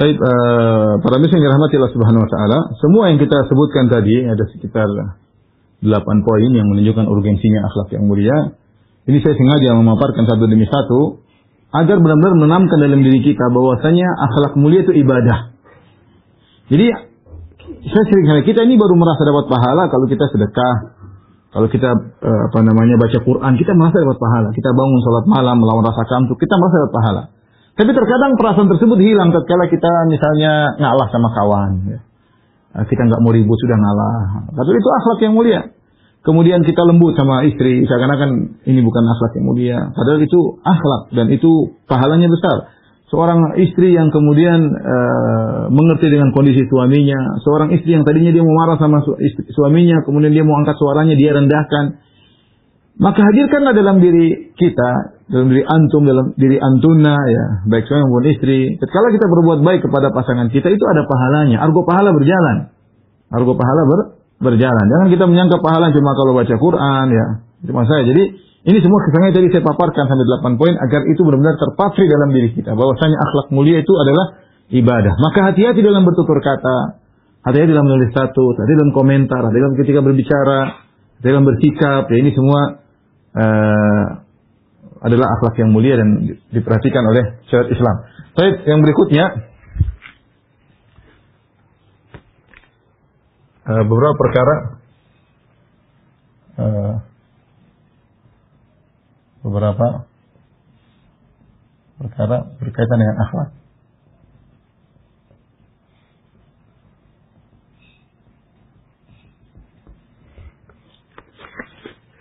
Baik, para muslim yang dirahmati Allah Subhanahu wa taala, semua yang kita sebutkan tadi ada sekitar 8 poin yang menunjukkan urgensinya akhlak yang mulia. Ini saya sengaja memaparkan satu demi satu agar benar-benar menanamkan dalam diri kita bahwasanya akhlak mulia itu ibadah. Jadi saya sering kali kita ini baru merasa dapat pahala kalau kita sedekah, kalau kita baca Quran, kita merasa dapat pahala. Kita bangun salat malam melawan rasa kantuk, kita merasa dapat pahala. Tapi terkadang perasaan tersebut hilang tatkala kita misalnya ngalah sama kawan. Ya. Kita nggak mau ribut, sudah ngalah. Padahal itu akhlak yang mulia. Kemudian kita lembut sama istri, seakan-akan ini bukan akhlak yang mulia. Padahal itu akhlak dan itu pahalanya besar. Seorang istri yang kemudian mengerti dengan kondisi suaminya. Seorang istri yang tadinya dia mau marah sama suaminya, kemudian dia mau angkat suaranya, dia rendahkan. Maka hadirkanlah dalam diri kita, dalam diri antum, dalam diri antuna, ya, baik suami maupun istri. Ketika kita berbuat baik kepada pasangan kita, itu ada pahalanya. Argo pahala berjalan. Argo pahala berjalan. Jangan kita menyangka pahala cuma kalau baca Quran, ya. Cuma saya. Jadi ini semua kesannya tadi saya paparkan sampai 8 poin agar itu benar-benar terpatri dalam diri kita. Bahwasanya akhlak mulia itu adalah ibadah. Maka hati-hati dalam bertutur kata, hati-hati dalam menulis status, hati-hati dalam komentar, hati-hati dalam ketika berbicara, hati-hati dalam bersikap. Ya, ini semua adalah akhlak yang mulia dan diperhatikan oleh syariat Islam. Baik, yang berikutnya beberapa perkara berkaitan dengan akhlak.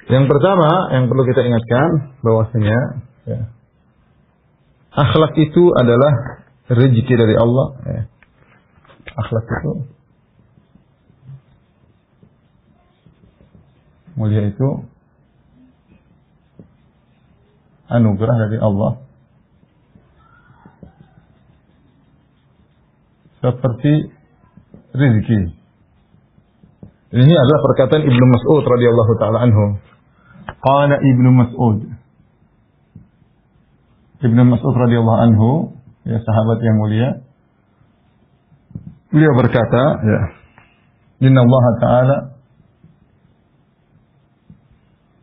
Yang pertama yang perlu kita ingatkan bahwasanya ya, akhlak itu adalah rezeki dari Allah. Ya. Akhlak itu mulia, itu anugerah dari Allah. Seperti rezeki. Ini adalah perkataan Ibnu Mas'ud radhiyallahu taala anhu. Qala Ibnu Mas'ud. Ibnu Mas'ud radhiyallahu anhu, ya, sahabat yang mulia. Beliau berkata, ya, Inna Allah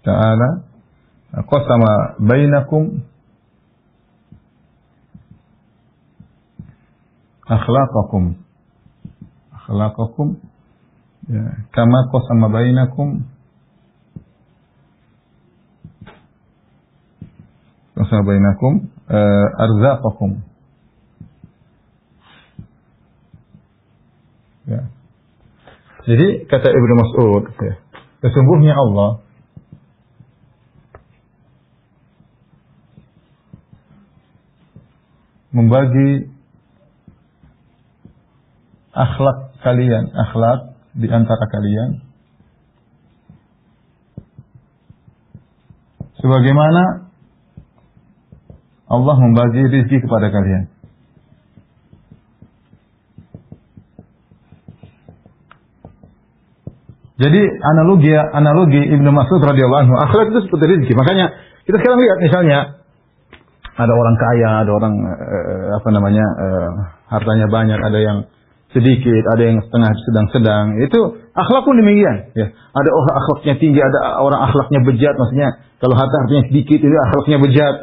Ta'ala qasama bainakum akhlaqakum. Akhlaqakum ya, kama qasama bainakum arzaqakum. Ya. Jadi kata Ibnu Mas'ud, ya, sesungguhnya Allah membagi akhlak kalian, akhlak di antara kalian sebagaimana Allah membagi rezeki kepada kalian. Jadi analogi Ibnu Mas'ud radhiyallahu anhu, akhlak itu seperti rezeki. Makanya kita sekarang lihat misalnya ada orang kaya, ada orang hartanya banyak, ada yang sedikit, ada yang setengah sedang-sedang. Itu akhlak pun demikian, ya. Ada orang akhlaknya tinggi, ada orang akhlaknya bejat, maksudnya kalau hartanya sedikit itu akhlaknya bejat.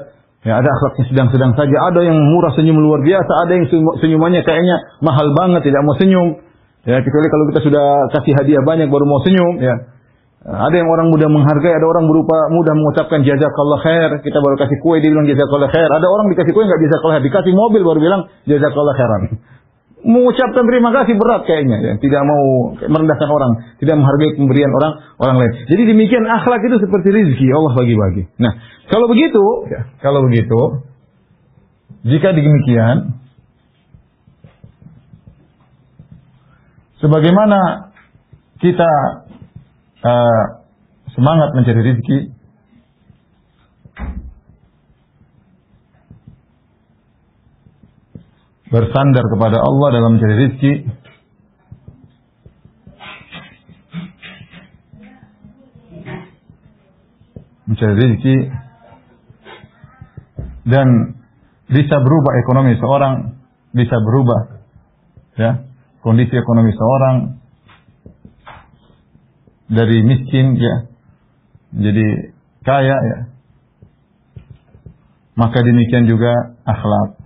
Ya, ada akhlaknya sedang-sedang saja, ada yang murah senyum luar biasa, ada yang senyumannya kayaknya mahal banget, tidak mau senyum. Ya, kecuali kalau kita sudah kasih hadiah banyak baru mau senyum, ya. Ada yang orang mudah menghargai, ada orang berupa mudah mengucapkan jazakallah khair. Kita baru kasih kue dia bilang jazakallah khair. Ada orang dikasih kue enggak jazakallah khair, dikasih mobil baru bilang jazakallah khairan. Mengucapkan terima kasih berat kayaknya, ya. Tidak mau merendahkan orang, tidak menghargai pemberian orang lain. Jadi demikian akhlak itu seperti rezeki Allah bagi-bagi. Nah, kalau begitu, jika demikian, sebagaimana kita semangat mencari rezeki, bersandar kepada Allah dalam mencari rezeki, dan bisa berubah ekonomi seorang, bisa berubah, ya, kondisi ekonomi seorang dari miskin, ya, jadi kaya, ya. Maka demikian juga akhlak.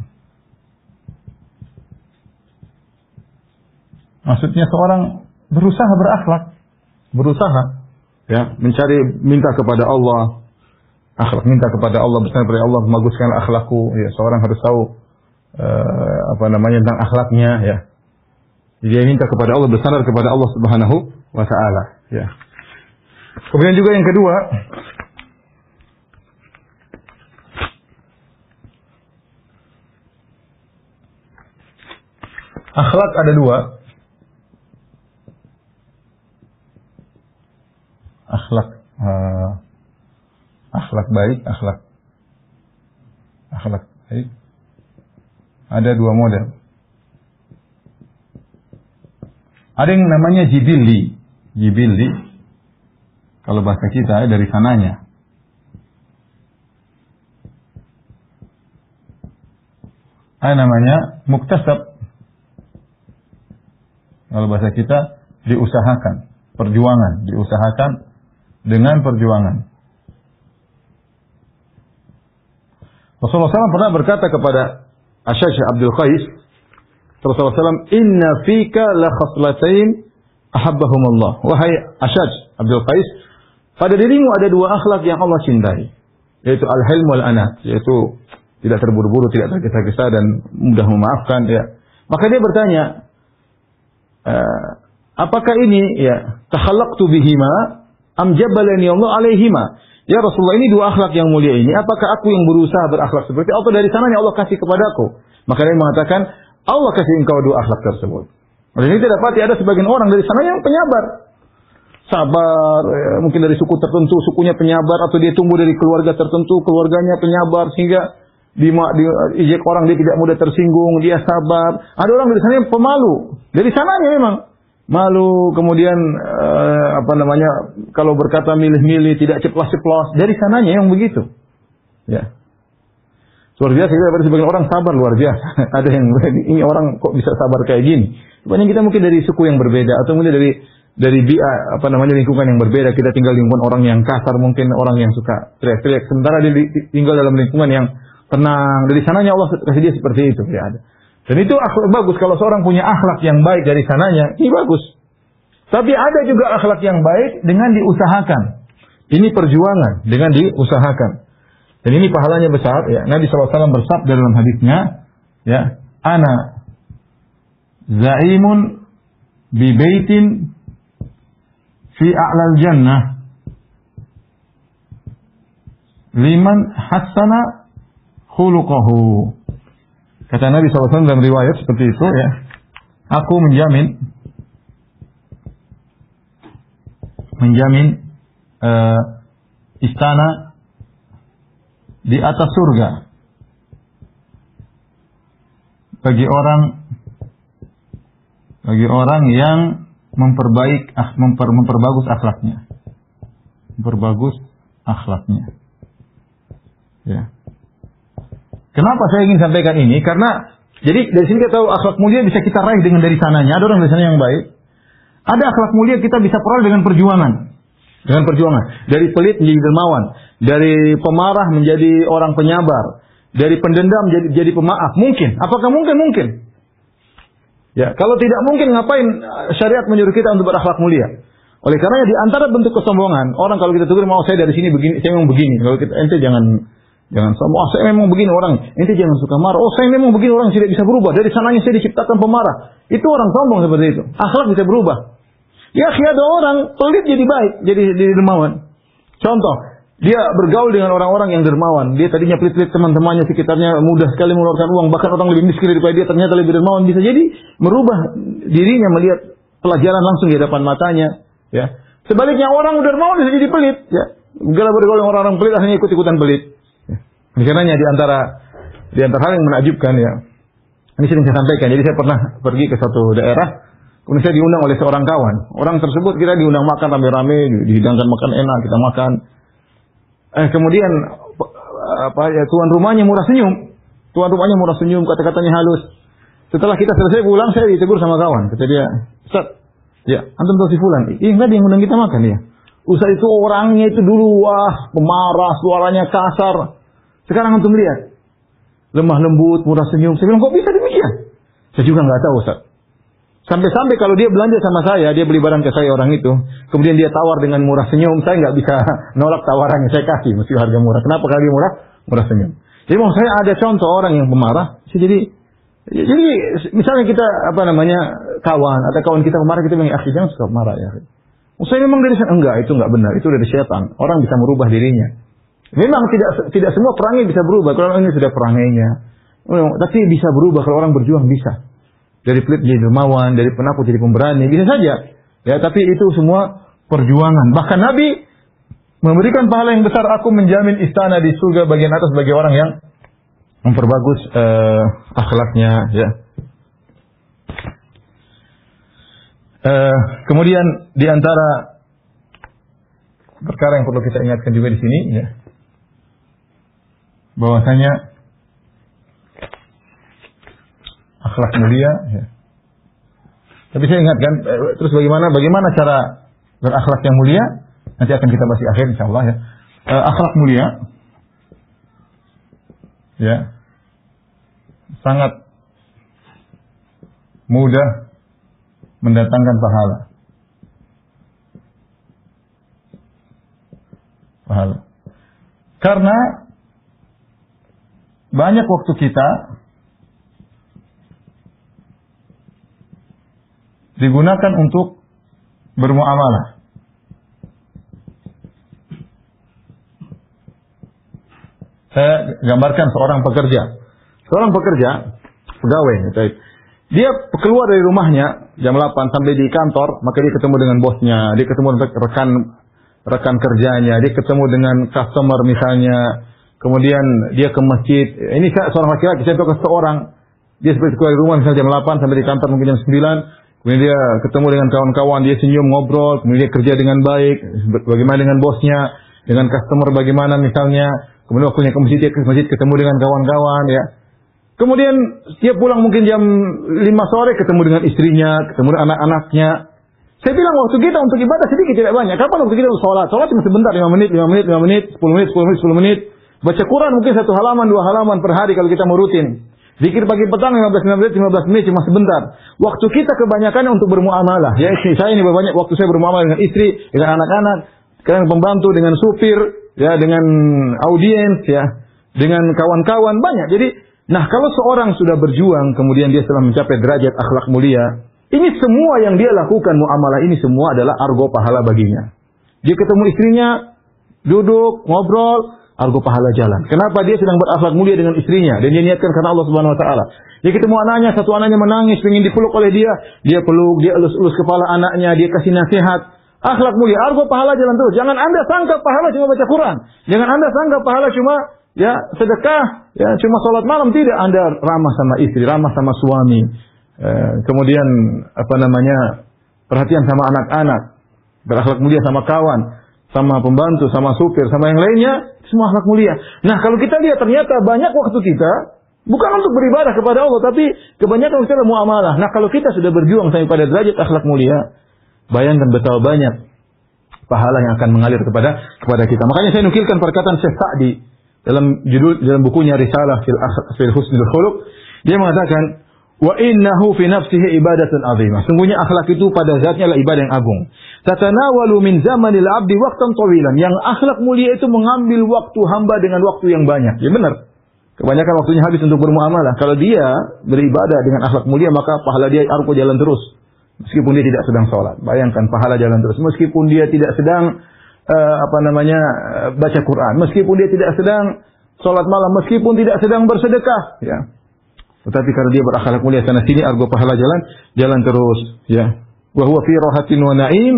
Maksudnya seorang berusaha berakhlak, ya, minta kepada Allah, minta kepada Allah, bersandar kepada Allah, baguskan akhlakku, ya. Seorang harus tahu tentang akhlaknya, ya. Dia minta kepada Allah, bersandar kepada Allah Subhanahu wa taala, ya. Kemudian juga yang kedua, akhlak ada dua. Akhlak baik, akhlak baik. Ada dua model. Ada yang namanya jibilli. Kalau bahasa kita dari sananya. Ada namanya muktasab. Kalau bahasa kita diusahakan, diusahakan dengan perjuangan. Rasulullah SAW pernah berkata kepada Asy-Syaikh Abdul Qais, Rasulullah SAW, "Inna fika la khaslatain ahabbahumullah." Wahai Asy-Syaikh Abdul Qais, pada dirimu ada dua akhlak yang Allah cintai, yaitu al-hilm wal anat, yaitu tidak terburu-buru, tidak tergesa-gesa dan mudah memaafkan, ya. Maka dia bertanya, apakah ini, ya, takhallaqtu bihima am jabalani Allah alaihima? Ya Rasulullah, ini dua akhlak yang mulia ini, apakah aku yang berusaha berakhlak seperti atau dari sananya Allah kasih kepadaku? Maka dia mengatakan, Allah kasih engkau dua akhlak tersebut. Dan ini tidak dapati ada sebagian orang dari sana yang penyabar, sabar, mungkin dari suku tertentu, sukunya penyabar, atau dia tumbuh dari keluarga tertentu, keluarganya penyabar, sehingga diijek orang dia tidak mudah tersinggung, dia sabar. Ada orang dari sana yang pemalu, dari sananya memang malu, kemudian kalau berkata milih-milih, tidak ceplas-ceplos, dari sananya yang begitu, ya. Luar biasa, ada sebagian orang sabar luar biasa. Ada yang ini orang kok bisa sabar kayak gini. Sebenarnya kita mungkin dari suku yang berbeda, atau mungkin dari lingkungan yang berbeda. Kita tinggal di lingkungan orang yang kasar, mungkin orang yang suka teriak-teriak, sementara dia tinggal dalam lingkungan yang tenang. Dari sananya Allah kasih dia seperti itu, ya ada. Dan itu akhlak bagus. Kalau seorang punya akhlak yang baik dari sananya, ini bagus. Tapi ada juga akhlak yang baik dengan diusahakan. Ini perjuangan dengan diusahakan. Dan ini pahalanya besar. Ya. Nabi SAW bersabda dalam hadisnya, ya, ana za'imun bi baitin fi a'lal jannah liman hassana khuluquhu. Kata Nabi SAW dalam riwayat seperti itu, ya. Aku menjamin istana di atas surga bagi orang yang memperbagus akhlaknya. Memperbagus akhlaknya. Ya. Kenapa saya ingin sampaikan ini? Karena jadi dari sini kita tahu akhlak mulia bisa kita raih dengan dari sananya. Ada orang dari sana yang baik. Ada akhlak mulia kita bisa peroleh dengan perjuangan. Dengan perjuangan. Dari pelit menjadi dermawan. Dari pemarah menjadi orang penyabar. Dari pendendam jadi pemaaf. Mungkin. Apakah mungkin? Mungkin. Ya, kalau tidak mungkin, ngapain syariat menyuruh kita untuk berakhlak mulia? Oleh karenanya di antara bentuk kesombongan, orang kalau kita tegur, mau saya dari sini begini, saya memang begini. Kalau kita ente jangan sombong. Oh, saya memang begini orang. Ente jangan suka marah. Oh, saya memang begini orang, tidak bisa berubah. Dari sananya saya diciptakan pemarah. Itu orang sombong seperti itu. Akhlak bisa berubah. Ya, ada orang pelit jadi baik, jadi dermawan. Contoh, dia bergaul dengan orang-orang yang dermawan. Dia tadinya pelit-pelit, teman-temannya sekitarnya mudah sekali mengeluarkan uang, bahkan orang lebih miskin daripada dia ternyata lebih dermawan. Bisa jadi merubah dirinya melihat pelajaran langsung di hadapan matanya. Ya, sebaliknya orang dermawan bisa jadi pelit. Ya, segala bergaul dengan orang-orang pelit akhirnya ikut-ikutan pelit. Ya. Karenanya di antara hal yang menakjubkan, ya. Ini sering saya sampaikan. Jadi saya pernah pergi ke satu daerah. Kemudian saya diundang oleh seorang kawan. Orang tersebut kita diundang makan rame-rame, dihidangkan makan enak, kita makan. Kemudian tuan rumahnya murah senyum. Tuan rumahnya murah senyum, kata-katanya halus. Setelah kita selesai pulang, saya ditegur sama kawan. Kata dia, Ustaz, ya, antum tahu si fulan? Tadi yang undang kita makan ya. Ustaz itu orangnya itu dulu pemarah, suaranya kasar. Sekarang antum lihat, lemah lembut, murah senyum. Saya bilang, kok bisa demikian? Saya juga nggak tahu, Ustaz. Sampai-sampai kalau dia belanja sama saya, dia beli barang ke saya orang itu, kemudian dia tawar dengan murah senyum, saya nggak bisa nolak tawarannya, saya kasih, mesti harga murah. Kenapa? Kalau dia murah senyum. Jadi maksud saya ada contoh orang yang pemarah, jadi misalnya kita kawan, ada kawan kita pemarah, kita bilang, jangan suka marah ya. Saya memang dari sana, enggak, itu enggak benar, itu dari setan. Orang bisa merubah dirinya. Memang tidak semua perangai bisa berubah. Kalau ini sudah perangainya, tapi bisa berubah kalau orang berjuang bisa. Dari pelit jadi dermawan, dari penakut jadi pemberani, bisa saja. Ya, tapi itu semua perjuangan. Bahkan Nabi memberikan pahala yang besar. Aku menjamin istana di surga bagian atas bagi orang yang memperbagus akhlaknya. Ya. Kemudian di antara perkara yang perlu kita ingatkan juga di sini, ya, bahwasanya akhlak mulia, ya. Tapi saya ingatkan, terus bagaimana cara berakhlak yang mulia? Nanti akan kita bahas di akhir, insyaallah, ya. Akhlak mulia, ya, sangat mudah mendatangkan pahala. Karena banyak waktu kita digunakan untuk bermuamalah. Saya gambarkan seorang pekerja. Seorang pekerja, pegawai, dia keluar dari rumahnya jam 8 sampai di kantor, maka dia ketemu dengan bosnya, dia ketemu dengan rekan kerjanya, dia ketemu dengan customer misalnya, kemudian dia ke masjid. Ini seorang laki-laki, saya tahu seorang, dia seperti keluar dari rumah misalnya jam 8 sampai di kantor mungkin jam 9. Kemudian dia ketemu dengan kawan-kawan, dia senyum, ngobrol, kemudian dia kerja dengan baik, bagaimana dengan bosnya, dengan customer bagaimana misalnya, kemudian waktunya ke masjid, dia ke masjid ketemu dengan kawan-kawan, ya. Kemudian dia pulang mungkin jam 5 sore, ketemu dengan istrinya, ketemu dengan anak-anaknya. Saya bilang waktu kita untuk ibadah sedikit, tidak banyak. Kapan waktu kita untuk sholat? Sholat cuma sebentar, 5 menit, 10 menit. Baca Quran mungkin 1 halaman, 2 halaman per hari kalau kita mau rutin. Zikir pagi petang 15 menit cuma sebentar. Waktu kita kebanyakan untuk bermuamalah. Ya, saya ini banyak waktu saya bermuamalah dengan istri, dengan anak-anak, dengan pembantu, dengan supir, ya, dengan audiens, ya, dengan kawan-kawan banyak. Jadi, nah kalau seorang sudah berjuang kemudian dia telah mencapai derajat akhlak mulia, ini semua yang dia lakukan muamalah ini semua adalah argo pahala baginya. Dia ketemu istrinya, duduk, ngobrol, argo pahala jalan. Kenapa? Dia sedang berakhlak mulia dengan istrinya dan dia niatkan karena Allah Subhanahu wa taala. Dia ketemu anaknya, satu anaknya menangis, ingin dipeluk oleh dia peluk, dia elus-elus kepala anaknya, dia kasih nasihat. Akhlak mulia, argo pahala jalan terus. Jangan Anda sangka pahala cuma baca Quran. Jangan Anda sangka pahala cuma ya sedekah, ya cuma salat malam. Tidak, Anda ramah sama istri, ramah sama suami. Kemudian perhatian sama anak-anak, berakhlak mulia sama kawan, sama pembantu, sama supir, sama yang lainnya, semua akhlak mulia. Nah, kalau kita lihat ternyata banyak waktu kita bukan untuk beribadah kepada Allah, tapi kebanyakan kita adalah muamalah. Nah, kalau kita sudah berjuang sampai pada derajat akhlak mulia, bayangkan betapa banyak pahala yang akan mengalir kepada kita. Makanya saya nukilkan perkataan Syekh Sa'di dalam bukunya Risalah fil Husnul Khuluq. Dia mengatakan, wa innahu fi nafsihi ibadatun azimah. Sungguhnya akhlak itu pada zatnya adalah ibadah yang agung. Tatanawalu min zamanil abdi waqtan tawilan. Yang akhlak mulia itu mengambil waktu hamba dengan waktu yang banyak. Ya benar. Kebanyakan waktunya habis untuk bermuamalah. Kalau dia beribadah dengan akhlak mulia, maka pahala dia argo jalan terus. Meskipun dia tidak sedang sholat. Bayangkan pahala jalan terus. Meskipun dia tidak sedang baca Quran. Meskipun dia tidak sedang sholat malam. Meskipun tidak sedang bersedekah. Ya. Tetapi karena dia berakhlak mulia sana sini, argo pahala jalan terus. Ya. Wa huwa fi rahatin wa na'im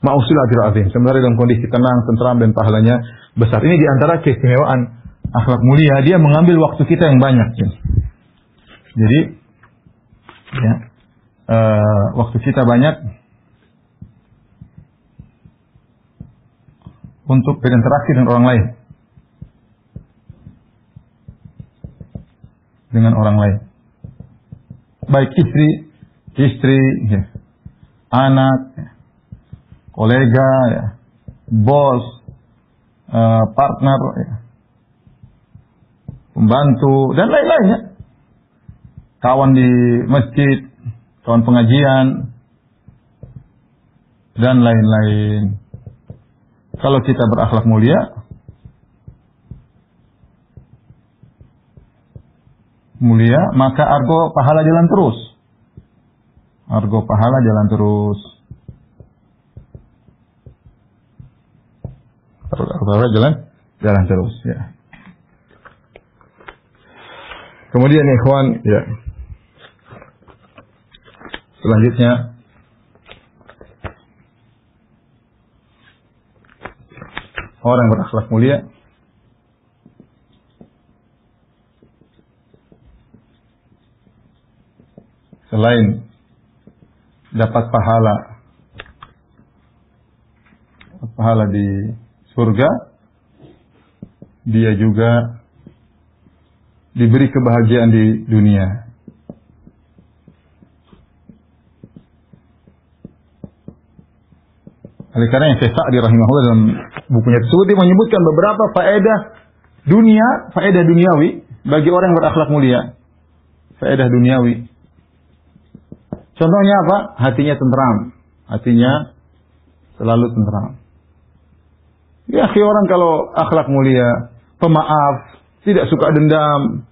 ma'usul ajr azim. Sebenarnya dalam kondisi tenang, tentram dan pahalanya besar. Ini di antara keistimewaan akhlak mulia, dia mengambil waktu kita yang banyak. Ya. Jadi ya, waktu kita banyak untuk berinteraksi dengan orang lain. Dengan orang lain. Baik istri, ya, anak, ya, kolega, ya, bos, partner, ya, pembantu, dan lain-lainnya. Kawan di masjid, kawan pengajian, dan lain-lain. Kalau kita berakhlak mulia, maka argo pahala jalan terus. Argo pahala jalan terus. Pahala jalan terus, ya. Kemudian ikhwan, ya. Selanjutnya orang berakhlak mulia selain dapat pahala di surga, dia juga diberi kebahagiaan di dunia. Oleh karena yang Syekh Sa'di rahimahullah dalam bukunya tersebut dia menyebutkan beberapa faedah duniawi bagi orang yang berakhlak mulia. Faedah duniawi. Contohnya apa? Hatinya tentram. Hatinya selalu tentram. Ya, orang kalau akhlak mulia, pemaaf, tidak suka dendam.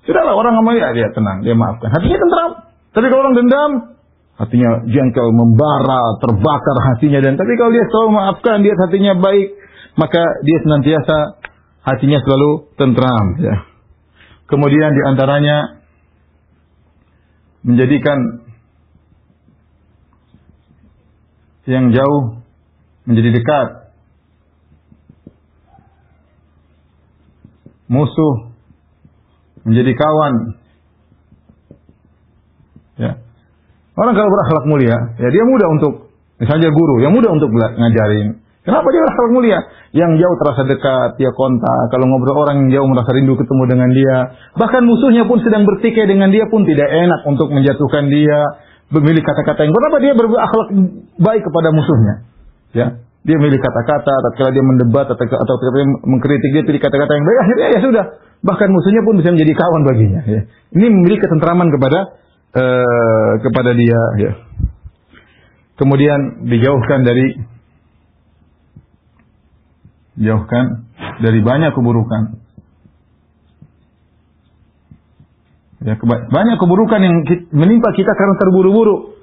Sudahlah, orang mulia dia tenang, dia maafkan. Hatinya tentram. Tapi kalau orang dendam, hatinya jengkel, membara, terbakar hatinya. Dan tapi kalau dia selalu maafkan, dia hatinya baik, maka dia senantiasa hatinya selalu tentram. Ya. Kemudian diantaranya menjadikan yang jauh menjadi dekat, musuh menjadi kawan. Ya. Orang kalau berakhlak mulia, ya dia mudah untuk, misalnya guru, yang mudah untuk ngajarin. Kenapa dia berakhlak mulia? Yang jauh terasa dekat, dia kontak. Kalau ngobrol orang yang jauh merasa rindu ketemu dengan dia. Bahkan musuhnya pun sedang bertikai dengan dia pun tidak enak untuk menjatuhkan dia, memilih kata-kata yang kenapa dia berakhlak baik kepada musuhnya. Ya, dia memilih kata-kata, tatkala dia mendebat atau dia mengkritik, dia pilih kata-kata yang baik, akhirnya ya sudah, bahkan musuhnya pun bisa menjadi kawan baginya. Ya. Ini memberi ketentraman kepada dia. Ya. Kemudian dijauhkan dari banyak keburukan. Ya, banyak keburukan yang menimpa kita karena terburu-buru.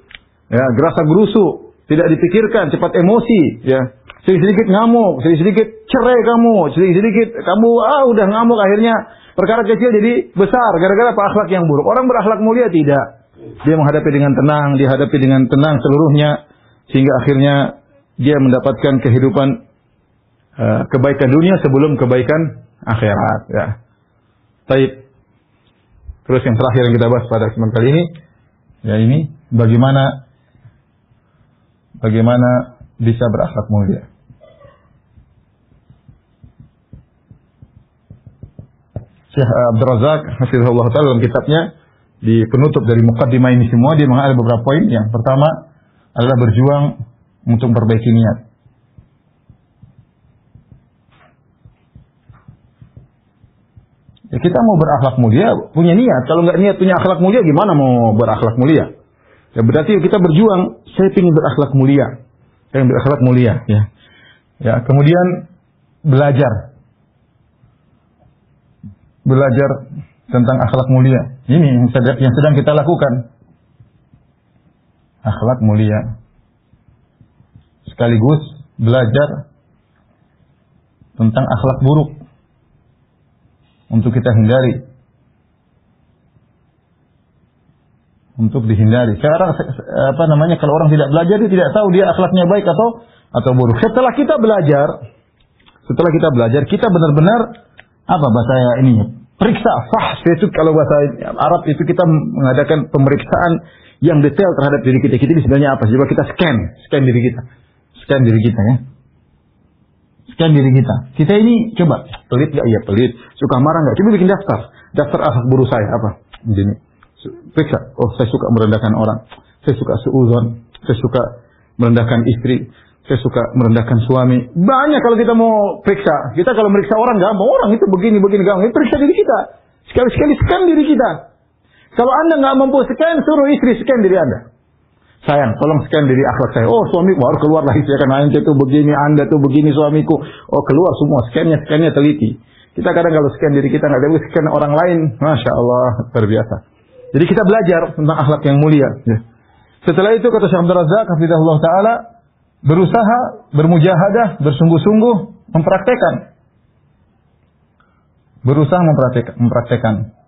Ya, gerasa gerusu, tidak dipikirkan, cepat emosi, ya. Sedikit-sedikit ngamuk, sedikit-sedikit cerai kamu, sedikit-sedikit kamu udah ngamuk, akhirnya perkara kecil jadi besar gara-gara akhlak yang buruk. Orang berakhlak mulia tidak. Dia menghadapi dengan tenang, dihadapi dengan tenang seluruhnya sehingga akhirnya dia mendapatkan kehidupan kebaikan dunia sebelum kebaikan akhirat, ya. Baik. Terus yang terakhir yang kita bahas pada kesempatan kali ini, ya ini bagaimana bisa berakhlak mulia. Syekh Abdul Razak hafizahullah taala dalam kitabnya di penutup dari muqaddimah ini semua dia mengatakan ada beberapa poin. Yang pertama adalah berjuang untuk memperbaiki niat. Ya, kita mau berakhlak mulia, punya niat. Kalau nggak niat punya akhlak mulia, gimana mau berakhlak mulia? Ya berarti kita berjuang, saya ingin berakhlak mulia. Saya ingin berakhlak mulia. Ya. Ya, kemudian belajar tentang akhlak mulia. Ini yang sedang kita lakukan. Akhlak mulia. Sekaligus belajar tentang akhlak buruk. Untuk kita hindari. Untuk dihindari. Sekarang kalau orang tidak belajar dia tidak tahu dia akhlaknya baik atau buruk. Setelah kita belajar, kita benar-benar periksa itu kalau bahasa Arab itu kita mengadakan pemeriksaan yang detail terhadap diri kita. Kita ini sebenarnya apa? Coba kita scan diri kita. Scan diri kita, ya. Scan diri kita. Kita ini coba pelit nggak? Iya pelit. Suka marah nggak? Coba bikin daftar akhlak buruk saya apa? Begini. Periksa. Oh, saya suka merendahkan orang. Saya suka suudzon. Saya suka merendahkan istri. Saya suka merendahkan suami. Banyak kalau kita mau periksa. Kita kalau meriksa orang gampang. Orang itu begini gampang. Periksa diri kita. Sekali-sekali scan diri kita. Kalau Anda nggak mampu scan, suruh istri scan diri Anda. Sayang, tolong scan diri akhlak saya. Oh, suamiku baru keluar lagi. Saya kan Anda tuh begini, Anda tuh begini suamiku. Oh, keluar semua. Scannya teliti. Kita kadang kalau scan diri kita nggak ada scan orang lain. Masya Allah, terbiasa. Jadi kita belajar tentang akhlak yang mulia. Ya. Setelah itu kata Syekh Abdul Razak hafizahullah taala, berusaha, bermujahadah, bersungguh-sungguh mempraktekkan. Berusaha mempraktekkan.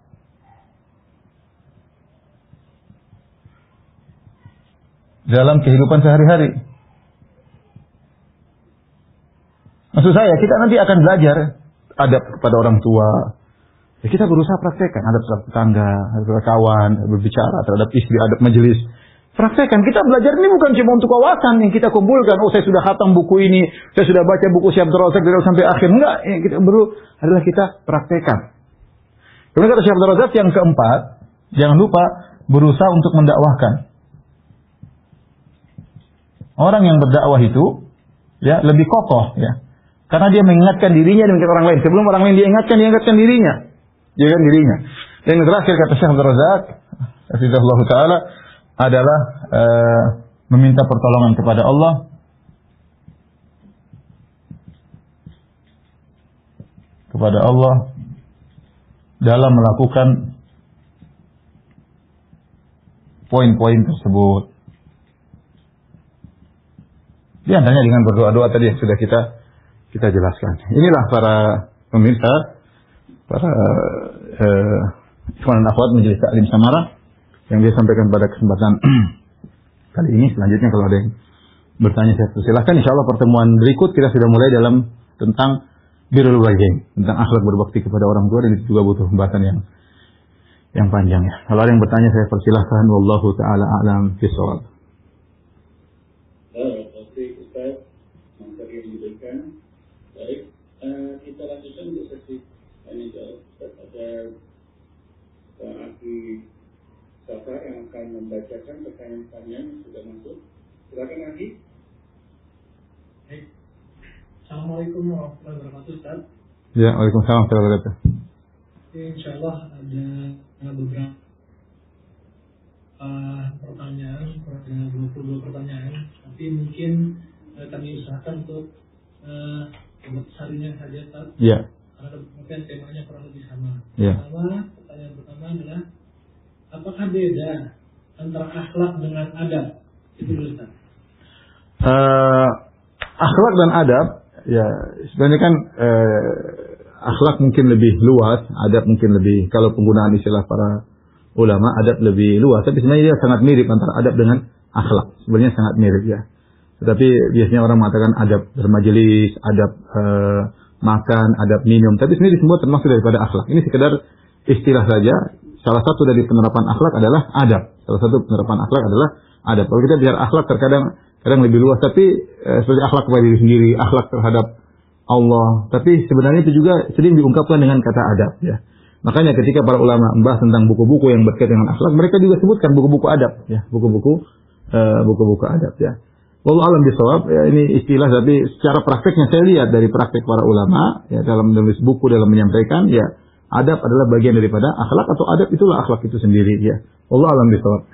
Dalam kehidupan sehari-hari. Maksud saya, kita nanti akan belajar adab kepada orang tua. Ya, kita berusaha praktekkan adab terhadap tetangga, terhadap kawan, berbicara terhadap istri, adab majelis. Praktekkan. Kita belajar ini bukan cuma untuk wawasan yang kita kumpulkan. Oh, saya sudah khatam buku ini, saya sudah baca buku Syekh Abdul Razak dari awal sampai akhir. Enggak, yang kita perlu adalah kita praktekkan. Kemudian kata Syekh Abdul Razak yang keempat, jangan lupa berusaha untuk mendakwahkan. Orang yang berdakwah itu ya lebih kokoh ya. Karena dia mengingatkan dirinya dan mengingatkan orang lain. Sebelum orang lain dia ingatkan dirinya. Dia ingatkan dirinya. Dan yang terakhir kata Syekh Abdul Razak hafizahullah taala adalah meminta pertolongan kepada Allah dalam melakukan poin-poin tersebut. Di antaranya dengan berdoa-doa tadi yang sudah kita jelaskan. Inilah para pemirsa, para ikhwan dan akhwat Majelis Ta'lim Samarah yang dia sampaikan pada kesempatan kali ini. Selanjutnya kalau ada yang bertanya saya persilahkan. Insyaallah pertemuan berikut kita sudah mulai dalam tentang birrul walidain, tentang akhlak berbakti kepada orang tua, dan itu juga butuh pembahasan yang panjang ya. Kalau ada yang bertanya saya persilahkan. Wallahu taala a'lam bishawab.
Baik, kita lanjutkan untuk sesi tanya jawab. Ada Pak Aki Safar yang akan membacakan pertanyaan-pertanyaan yang sudah masuk. Silakan Aki.
Assalamualaikum warahmatullahi wabarakatuh, Ustaz.
Ya, waalaikumsalam warahmatullahi wabarakatuh.
Insya Allah ada beberapa pertanyaan, 22 pertanyaan, tapi mungkin kami usahakan untuk seharinya saja, Pak.
Ya.
Karena mungkin temanya kurang lebih sama.
Ya.
Pertanyaan pertama adalah, apakah beda antara akhlak dengan adab? Itu dulu, Pak.
Akhlak dan adab, ya sebenarnya kan akhlak mungkin lebih luas, adab mungkin lebih, kalau penggunaan istilah para ulama, adab lebih luas, tapi sebenarnya dia sangat mirip antara adab dengan akhlak. Sebenarnya sangat mirip ya. Tetapi biasanya orang mengatakan adab bermajelis, adab makan, adab minum, tapi sebenarnya semua termasuk daripada akhlak. Ini sekedar istilah saja. Salah satu dari penerapan akhlak adalah adab. Salah satu penerapan akhlak adalah adab. Kalau kita bicara akhlak kadang lebih luas, tapi seperti akhlak kepada diri sendiri, akhlak terhadap Allah. Tapi sebenarnya itu juga sering diungkapkan dengan kata adab ya. Makanya ketika para ulama membahas tentang buku-buku yang berkaitan dengan akhlak, mereka juga sebutkan buku-buku adab ya, buku-buku adab ya. Wallahu a'lam bishawab, ya ini istilah, tapi secara prakteknya saya lihat dari praktek para ulama ya, dalam menulis buku, dalam menyampaikan ya, adab adalah bagian daripada akhlak, atau adab itulah akhlak itu sendiri ya. Wallahu a'lam bishawab.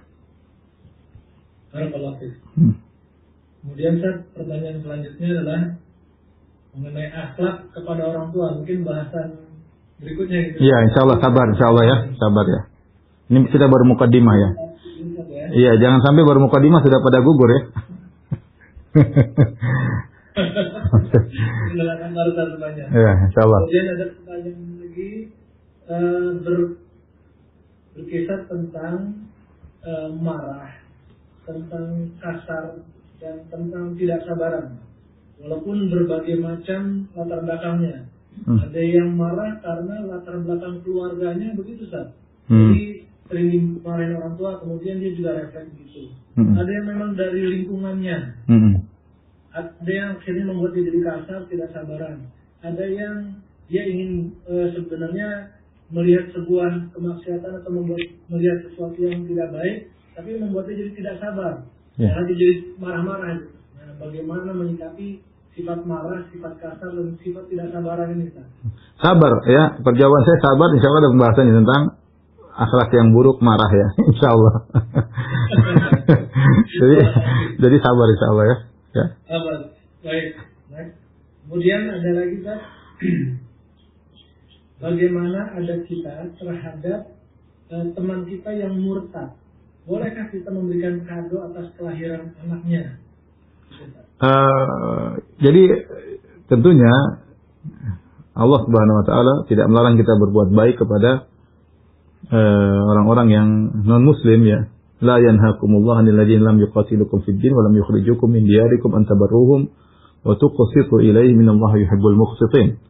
Kemudian pertanyaan selanjutnya adalah mengenai akhlak kepada orang tua, mungkin bahasan berikutnya gitu.
Iya, insyaallah sabar ya, sabar ya. Ini kita baru mukadimah ya. Iya, jangan sampai baru mukadimah sudah pada gugur ya.
Silakan baru satu pertanyaan.
Iya, insyaallah.
Kemudian ada pertanyaan lagi berkisah tentang marah, tentang kasar, dan tentang tidak sabaran. Walaupun berbagai macam latar belakangnya. Ada yang marah karena latar belakang keluarganya begitu, Ustaz. Jadi sering dimarahin orang tua, kemudian dia juga refleks gitu. Ada yang memang dari lingkungannya. Ada yang akhirnya membuat dia jadi kasar, tidak sabaran. Ada yang dia ingin sebenarnya melihat sebuah kemaksiatan atau melihat sesuatu yang tidak baik, tapi membuatnya jadi tidak sabar. Karena dia jadi marah-marah. Nah, bagaimana menyikapi sifat marah, sifat kasar, dan sifat tidak sabaran ini, Ustaz? Sabar
ya, perjawaban saya sabar. Insya Allah ada pembahasannya tentang akhlak yang buruk, marah ya, insya Allah. jadi sabar insya Allah ya.
Sabar, baik. Kemudian ada lagi, Pak, bagaimana adab kita terhadap teman kita yang murtad? Bolehkah kita memberikan kado atas kelahiran anaknya?
Jadi tentunya Allah Subhanahu Wa Taala tidak melarang kita berbuat baik kepada orang-orang yang non Muslim ya. La yanhakumullahu 'anil ladzina lam yuqatilukum fid din wa lam yukhrijukum min diyarikum an tabarruhum wa tuqsitu ilaihi minallahi yuhibbul muqsitin.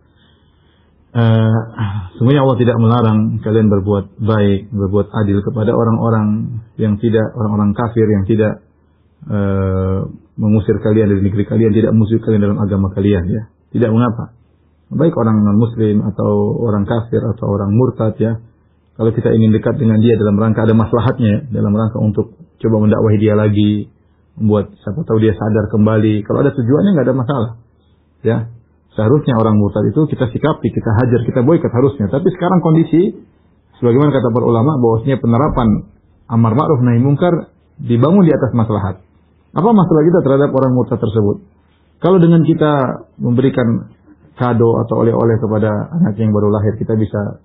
Semuanya Allah tidak melarang kalian berbuat baik, berbuat adil kepada orang-orang yang tidak, orang-orang kafir yang tidak mengusir kalian dari negeri kalian, tidak mengusir kalian dalam agama kalian ya. Tidak mengapa. Baik orang non-muslim atau orang kafir atau orang murtad ya. Kalau kita ingin dekat dengan dia dalam rangka ada maslahatnya, dalam rangka untuk coba mendakwahi dia lagi, membuat siapa tahu dia sadar kembali. Kalau ada tujuannya nggak ada masalah. Ya. Seharusnya orang murtad itu kita sikapi, kita hajar, kita boikot harusnya. Tapi sekarang kondisi sebagaimana kata para ulama bahwasanya penerapan amar ma'ruf nahi munkar dibangun di atas maslahat. Apa masalah kita terhadap orang murtad tersebut? Kalau dengan kita memberikan kado atau oleh-oleh kepada anak yang baru lahir, kita bisa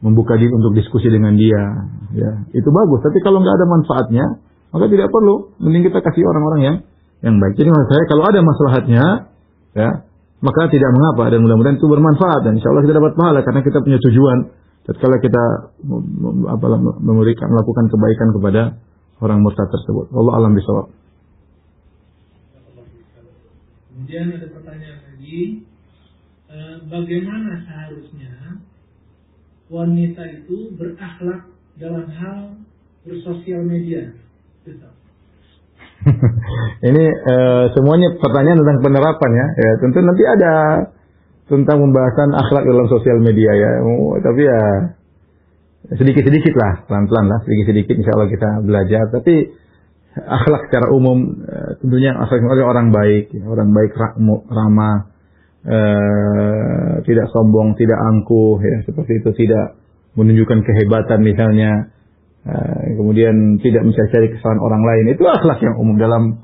membuka diri untuk diskusi dengan dia, ya itu bagus. Tapi kalau nggak ada manfaatnya, maka tidak perlu. Mending kita kasih orang-orang yang baik. Jadi maksud saya kalau ada maslahatnya, ya maka tidak mengapa, dan mudah-mudahan itu bermanfaat dan insya Allah kita dapat pahala karena kita punya tujuan. Tatkala kita melakukan kebaikan kepada orang murtad tersebut. Wallahu a'lam bishawab.
Kemudian ada pertanyaan lagi, bagaimana seharusnya wanita itu berakhlak dalam hal bersosial media?
Ini semuanya pertanyaan tentang penerapan ya. Ya tentu nanti ada tentang pembahasan akhlak dalam sosial media ya. Tapi ya sedikit-sedikit lah, pelan-pelan lah, sedikit-sedikit insya Allah kita belajar. Tapi akhlak secara umum tentunya akhlak orang baik, orang baik ramah, tidak sombong, tidak angkuh ya, seperti itu, tidak menunjukkan kehebatan misalnya, kemudian tidak mencari kesalahan orang lain. Itu akhlak yang umum dalam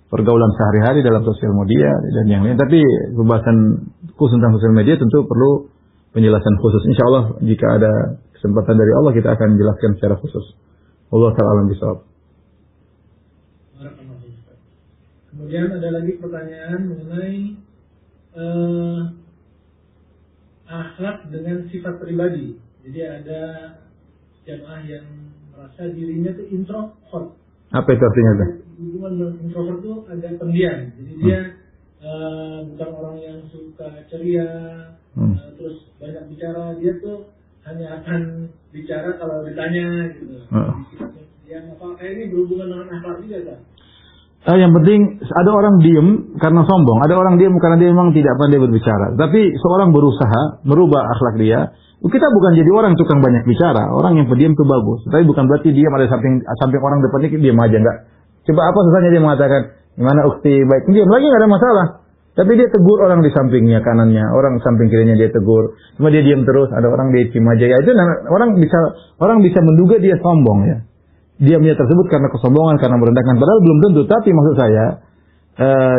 pergaulan sehari-hari, dalam sosial media dan yang lain. Tapi pembahasan khusus tentang sosial media tentu perlu penjelasan khusus. Insya Allah jika ada kesempatan dari Allah kita akan menjelaskan secara khusus. Allah Ta'ala alam bisawab.
Kemudian ada lagi pertanyaan mengenai akhlak dengan sifat pribadi. Jadi ada jamaah yang merasa dirinya itu introvert.
Apa itu artinya?
Introvert itu agak pendiam. Jadi dia bukan orang yang suka ceria, terus banyak bicara. Dia tuh hanya akan bicara kalau ditanya gitu. Yang apa? Ini berhubungan dengan akhlak juga kan?
Yang penting ada orang diem karena sombong, ada orang diem karena dia memang tidak pandai berbicara. Tapi seorang berusaha merubah akhlak dia. Kita bukan jadi orang tukang banyak bicara. Orang yang pendiam itu bagus. Tapi bukan berarti diam ada samping orang depannya diam aja, enggak. Coba apa susahnya dia mengatakan, gimana ukti baik, diam lagi enggak ada masalah. Tapi dia tegur orang di sampingnya, kanannya, orang samping kirinya dia tegur. Cuma dia diam terus, ada orang dia cium aja. Ya itu orang bisa menduga dia sombong ya. Diamnya tersebut karena kesombongan, karena merendahkan. Padahal belum tentu. Tapi maksud saya,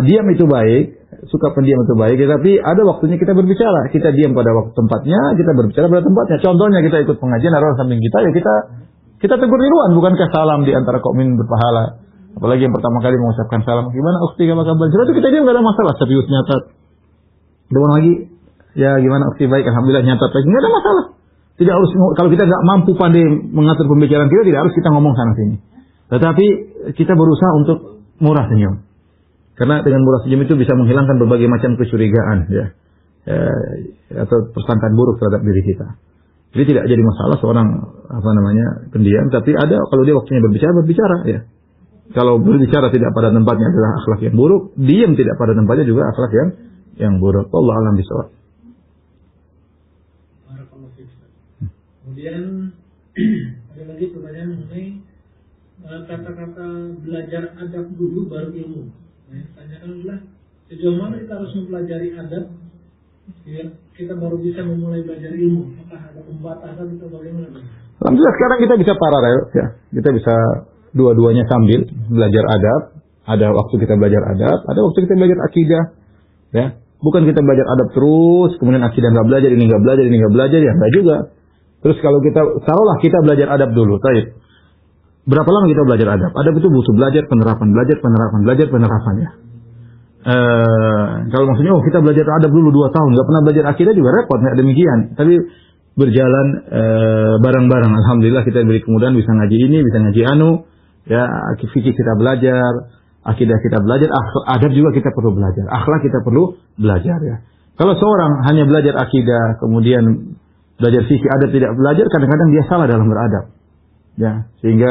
diam itu baik, suka pendiam itu baik. Tapi ada waktunya kita berbicara. Kita diam pada waktu tempatnya, kita berbicara pada tempatnya. Contohnya kita ikut pengajian, ada orang samping kita, ya kita tegur duluan. Bukankah salam di antara mukmin berpahala? Apalagi yang pertama kali mengucapkan salam. Gimana ukti, apa kabar? Itu kita diam, gak ada masalah. Serius nyatat. Dewan lagi, ya gimana ukti baik, alhamdulillah nyatat lagi. Gak ada masalah. Tidak harus, kalau kita nggak mampu pandai mengatur pembicaraan kita, tidak harus kita ngomong sana sini. Tetapi kita berusaha untuk murah senyum. Karena dengan murah senyum itu bisa menghilangkan berbagai macam kecurigaan, ya, atau persangkaan buruk terhadap diri kita. Jadi tidak jadi masalah seorang pendiam, tapi ada kalau dia waktunya berbicara, ya. Kalau berbicara tidak pada tempatnya adalah akhlak yang buruk, diam tidak pada tempatnya juga akhlak yang buruk. Allah alam bisawab.
Kemudian ada lagi pertanyaan mengenai kata-kata belajar adab dulu baru ilmu. Nah, yang ditanyakan adalah sejauh mana kita harus mempelajari adab biar kita baru bisa memulai belajar ilmu. Apakah ada pembatasan atau bagaimana?
Alhamdulillah sekarang kita bisa paralel, ya. Kita bisa dua-duanya sambil belajar adab. Ada waktu kita belajar adab, ada waktu kita belajar akidah, ya. Bukan kita belajar adab terus, kemudian akidah nggak belajar, ini nggak belajar, ya nggak juga. Terus kalau taruhlah kita belajar adab dulu, baik. Berapa lama kita belajar adab? Adab itu butuh belajar penerapan ya. Kalau maksudnya, kita belajar adab dulu 2 tahun, nggak pernah belajar akidah juga repot, nggak demikian. Tapi berjalan bareng-bareng. Alhamdulillah kita diberi kemudahan bisa ngaji ini, bisa ngaji ya fikih kita belajar, akidah kita belajar, adab juga kita perlu belajar, akhlak kita perlu belajar ya. Kalau seorang hanya belajar akidah, kemudian belajar fikih, adab tidak belajar, kadang-kadang dia salah dalam beradab. Ya, sehingga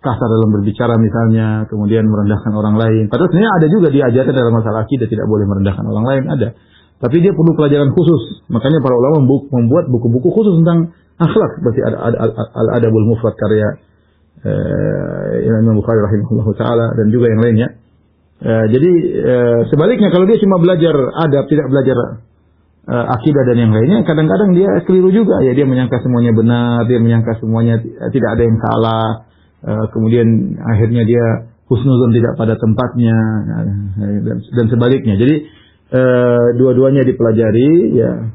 kasar dalam berbicara misalnya, kemudian merendahkan orang lain. Padahal sebenarnya ada juga diajarkan dalam masalah akidah tidak boleh merendahkan orang lain, ada. Tapi dia perlu pelajaran khusus. Makanya para ulama membuat buku-buku khusus tentang akhlak. Seperti Al-Adabul Mufrad karya Imam Bukhari rahimahullah ta'ala dan juga yang lainnya. Jadi sebaliknya kalau dia cuma belajar adab, tidak belajar akidah dan yang lainnya, kadang-kadang dia keliru juga ya, dia menyangka semuanya benar, dia menyangka semuanya tidak ada yang salah, kemudian akhirnya dia husnuzon tidak pada tempatnya dan sebaliknya. Jadi dua-duanya dipelajari ya,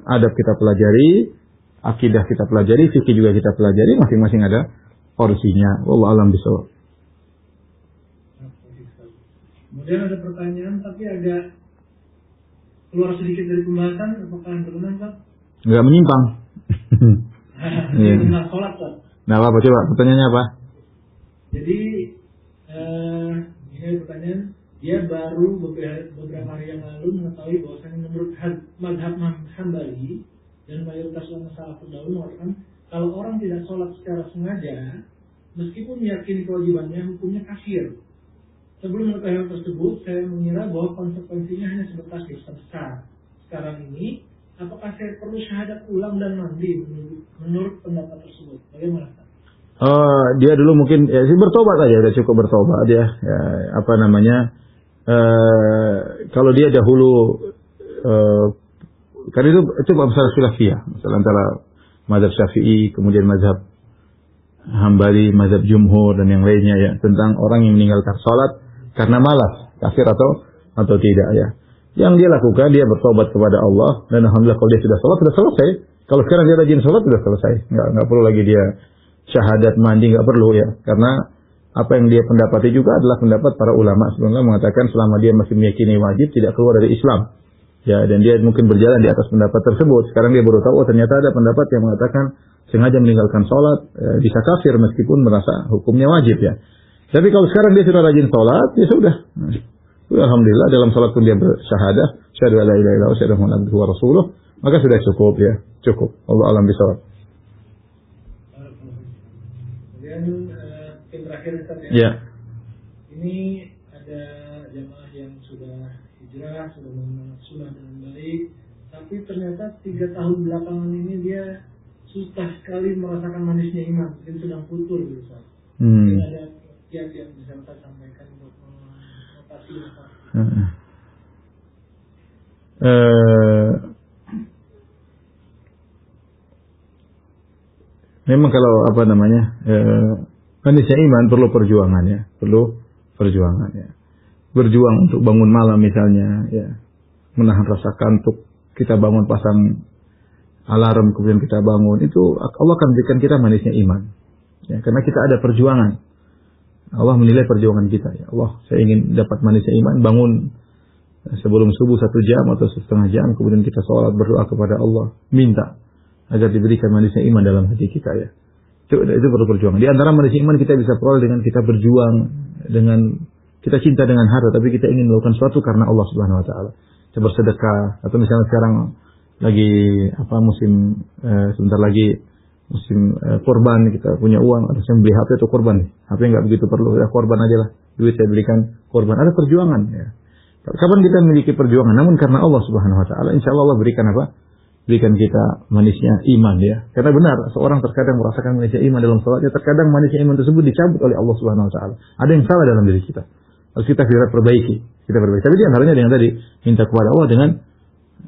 adab kita pelajari, akidah kita pelajari, fikih juga kita pelajari, masing-masing ada porsinya. Wallahu a'lam bishawab.
Kemudian ada pertanyaan tapi agak keluar sedikit dari pembahasan, apakah berkenan Pak?
Enggak menyimpang.
Tentang sholat Pak.
Nah apa coba pertanyaannya apa?
Jadi ini pertanyaan, dia baru beberapa hari yang lalu mengetahui bahwasanya menurut mazhab Hambali dan mayoritas ulama salafus dahulu mengatakan kalau orang tidak sholat secara sengaja, meskipun meyakini kewajibannya, hukumnya kafir. Sebelum mengetahui hal tersebut, saya mengira bahwa konsekuensinya hanya sebatas dosa besar. Sekarang ini, apakah saya perlu syahadat ulang dan mandi menurut pendapat tersebut? Bagaimana?
Dia dulu mungkin ya bertobat aja, udah cukup bertobat ya, kalau dia dahulu karena itu masalah khilafiyah, masalah antara mazhab Syafi'i, kemudian mazhab Hambali, mazhab Jumhur dan yang lainnya ya, tentang orang yang meninggalkan salat karena malas, kafir atau tidak ya. Yang dia lakukan, dia bertobat kepada Allah, dan alhamdulillah kalau dia sudah salat sudah selesai. Kalau sekarang dia rajin salat sudah selesai. Enggak perlu lagi dia syahadat mandi, enggak perlu ya. Karena apa yang dia pendapati juga adalah pendapat para ulama sebelumnya mengatakan selama dia masih meyakini wajib tidak keluar dari Islam. Ya, dan dia mungkin berjalan di atas pendapat tersebut. Sekarang dia baru tahu ternyata ada pendapat yang mengatakan sengaja meninggalkan sholat bisa kafir meskipun merasa hukumnya wajib ya. Tapi kalau sekarang dia sudah rajin sholat, ya sudah. Alhamdulillah dalam sholat pun dia bersyahadah, syahadu alla ilaha illallah, syahadu anna abduhu wa rasuluh, maka sudah cukup ya, cukup. Allah alam bisawab.
Kemudian yang terakhir Ustaz ya.
Ya.
Ini ada jamaah yang sudah hijrah, sudah mengenal sunnah dengan baik, tapi ternyata 3 tahun belakangan ini dia susah sekali merasakan manisnya iman, mungkin sedang futur gitu Ustaz. Mungkin ada yang bisa Ustaz sampaikan untuk mengatasi apa?
Memang kalau manisnya iman perlu perjuangan ya, berjuang untuk bangun malam misalnya ya, menahan rasa kantuk, kita bangun pasang alarm kemudian kita bangun, itu Allah akan berikan kita manisnya iman ya, karena kita ada perjuangan. Allah menilai perjuangan kita ya. Allah, saya ingin dapat manisnya iman, bangun sebelum subuh 1 jam atau setengah jam, kemudian kita sholat berdoa kepada Allah, minta agar diberikan manisnya iman dalam hati kita ya. Itu perlu perjuangan. Di antara manisnya iman kita bisa peroleh dengan kita berjuang, dengan kita cinta dengan harta, tapi kita ingin melakukan sesuatu karena Allah Subhanahu Wa Taala. Kita bersedekah, atau misalnya sekarang lagi musim sebentar lagi musim korban, kita punya uang, atau saya beli HP itu korban. HP nggak begitu perlu, ya korban aja lah. Duit saya berikan korban. Ada perjuangan ya. Kapan kita memiliki perjuangan? Namun karena Allah Subhanahu Wa Taala, insya Allah berikan berikan kita manisnya iman ya. Karena benar, seorang terkadang merasakan manisnya iman dalam salatnya, terkadang manisnya iman tersebut dicabut oleh Allah Subhanahu Wa Taala. Ada yang salah dalam diri kita. Harus kita perbaiki. Tapi di antaranya dengan tadi minta kepada Allah dengan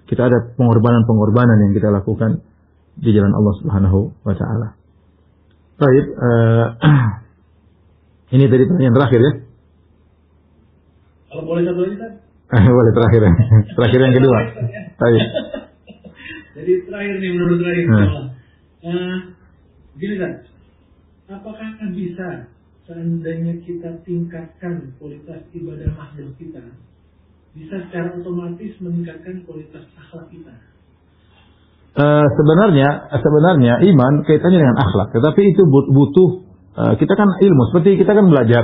kita ada pengorbanan yang kita lakukan di jalan Allah Subhanahu Wa Taala. Baik, ini tadi pertanyaan terakhir ya.
Kalau boleh satu lagi Ustaz?
Boleh terakhir yang kedua. Baik.
Jadi terakhir nih, menurut terakhir. Gini kan, apakah bisa seandainya kita tingkatkan kualitas ibadah mahdoh kita, bisa secara otomatis meningkatkan kualitas akhlak kita?
Sebenarnya iman kaitannya dengan akhlak, tetapi itu butuh kita kan ilmu, seperti kita kan belajar.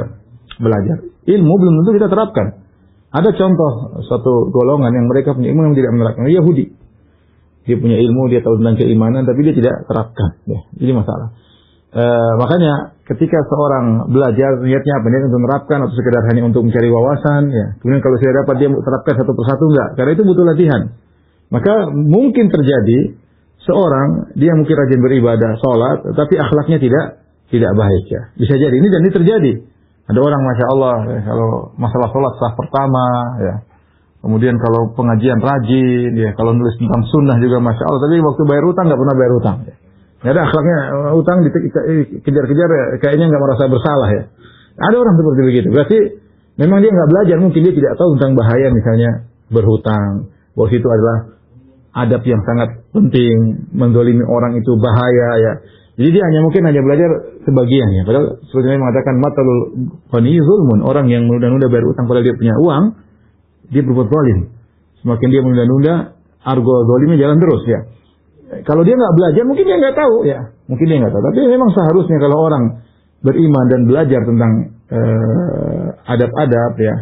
Ilmu belum tentu kita terapkan. Ada contoh suatu golongan yang mereka punya ilmu yang tidak menerapkan, Yahudi. Dia punya ilmu, dia tahu tentang keimanan, tapi dia tidak terapkan. Ya, ini masalah. Makanya ketika seorang belajar, niatnya apa? Niat untuk menerapkan atau sekedar hanya untuk mencari wawasan. Ya. Kemudian kalau sudah dapat dia terapkan satu persatu, enggak. Karena itu butuh latihan. Maka mungkin terjadi seorang, dia mungkin rajin beribadah, sholat, tapi akhlaknya tidak baik. Ya. Bisa jadi, ini dan ini terjadi. Ada orang, Masya Allah, ya, kalau masalah sholat sah pertama, ya. Kemudian kalau pengajian rajin, ya, kalau nulis tentang sunnah juga Masya Allah. Tapi waktu bayar utang nggak pernah bayar utang. Ya. Nggak ada akhlaknya, utang dikejar-kejar, kayaknya nggak merasa bersalah ya. Ada orang seperti begitu. Berarti memang dia nggak belajar, mungkin dia tidak tahu tentang bahaya misalnya berhutang. Bahwa itu adalah adab yang sangat penting, mendolimi orang itu bahaya ya. Jadi dia mungkin hanya belajar sebagian ya. Padahal sebenarnya mengatakan matalul ghani zulmun, orang yang menunda-nunda bayar utang padahal dia punya uang, dia berbuat zalim. Semakin dia menunda-nunda, argo zalimnya jalan terus ya. Kalau dia nggak belajar, mungkin dia nggak tahu ya. Mungkin dia nggak tahu. Tapi memang seharusnya kalau orang beriman dan belajar tentang adab-adab ya,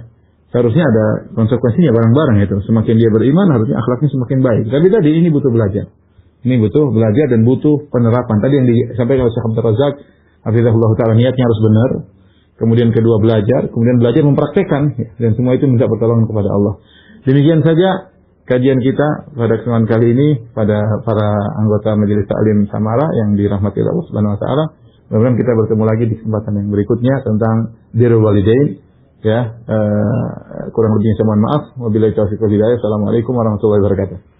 seharusnya ada konsekuensinya bareng-bareng itu. Semakin dia beriman, harusnya akhlaknya semakin baik. Tapi tadi ini butuh belajar. Ini butuh belajar dan butuh penerapan. Tadi yang disampaikan oleh Syekh Abdul Razak, hafizahullah ta'ala, niatnya harus benar. Kemudian kedua belajar, kemudian belajar mempraktekkan. Dan semua itu minta pertolongan kepada Allah. Demikian saja kajian kita pada kesempatan kali ini pada para anggota Majelis Ta'lim Samara yang dirahmati Allah Subhanahu wa taala. Mudah-mudahan kita bertemu lagi di kesempatan yang berikutnya tentang birrul walidain ya. Kurang lebihnya saya mohon maaf. Wabillahi taufiq wal hidayah. Assalamualaikum warahmatullahi wabarakatuh.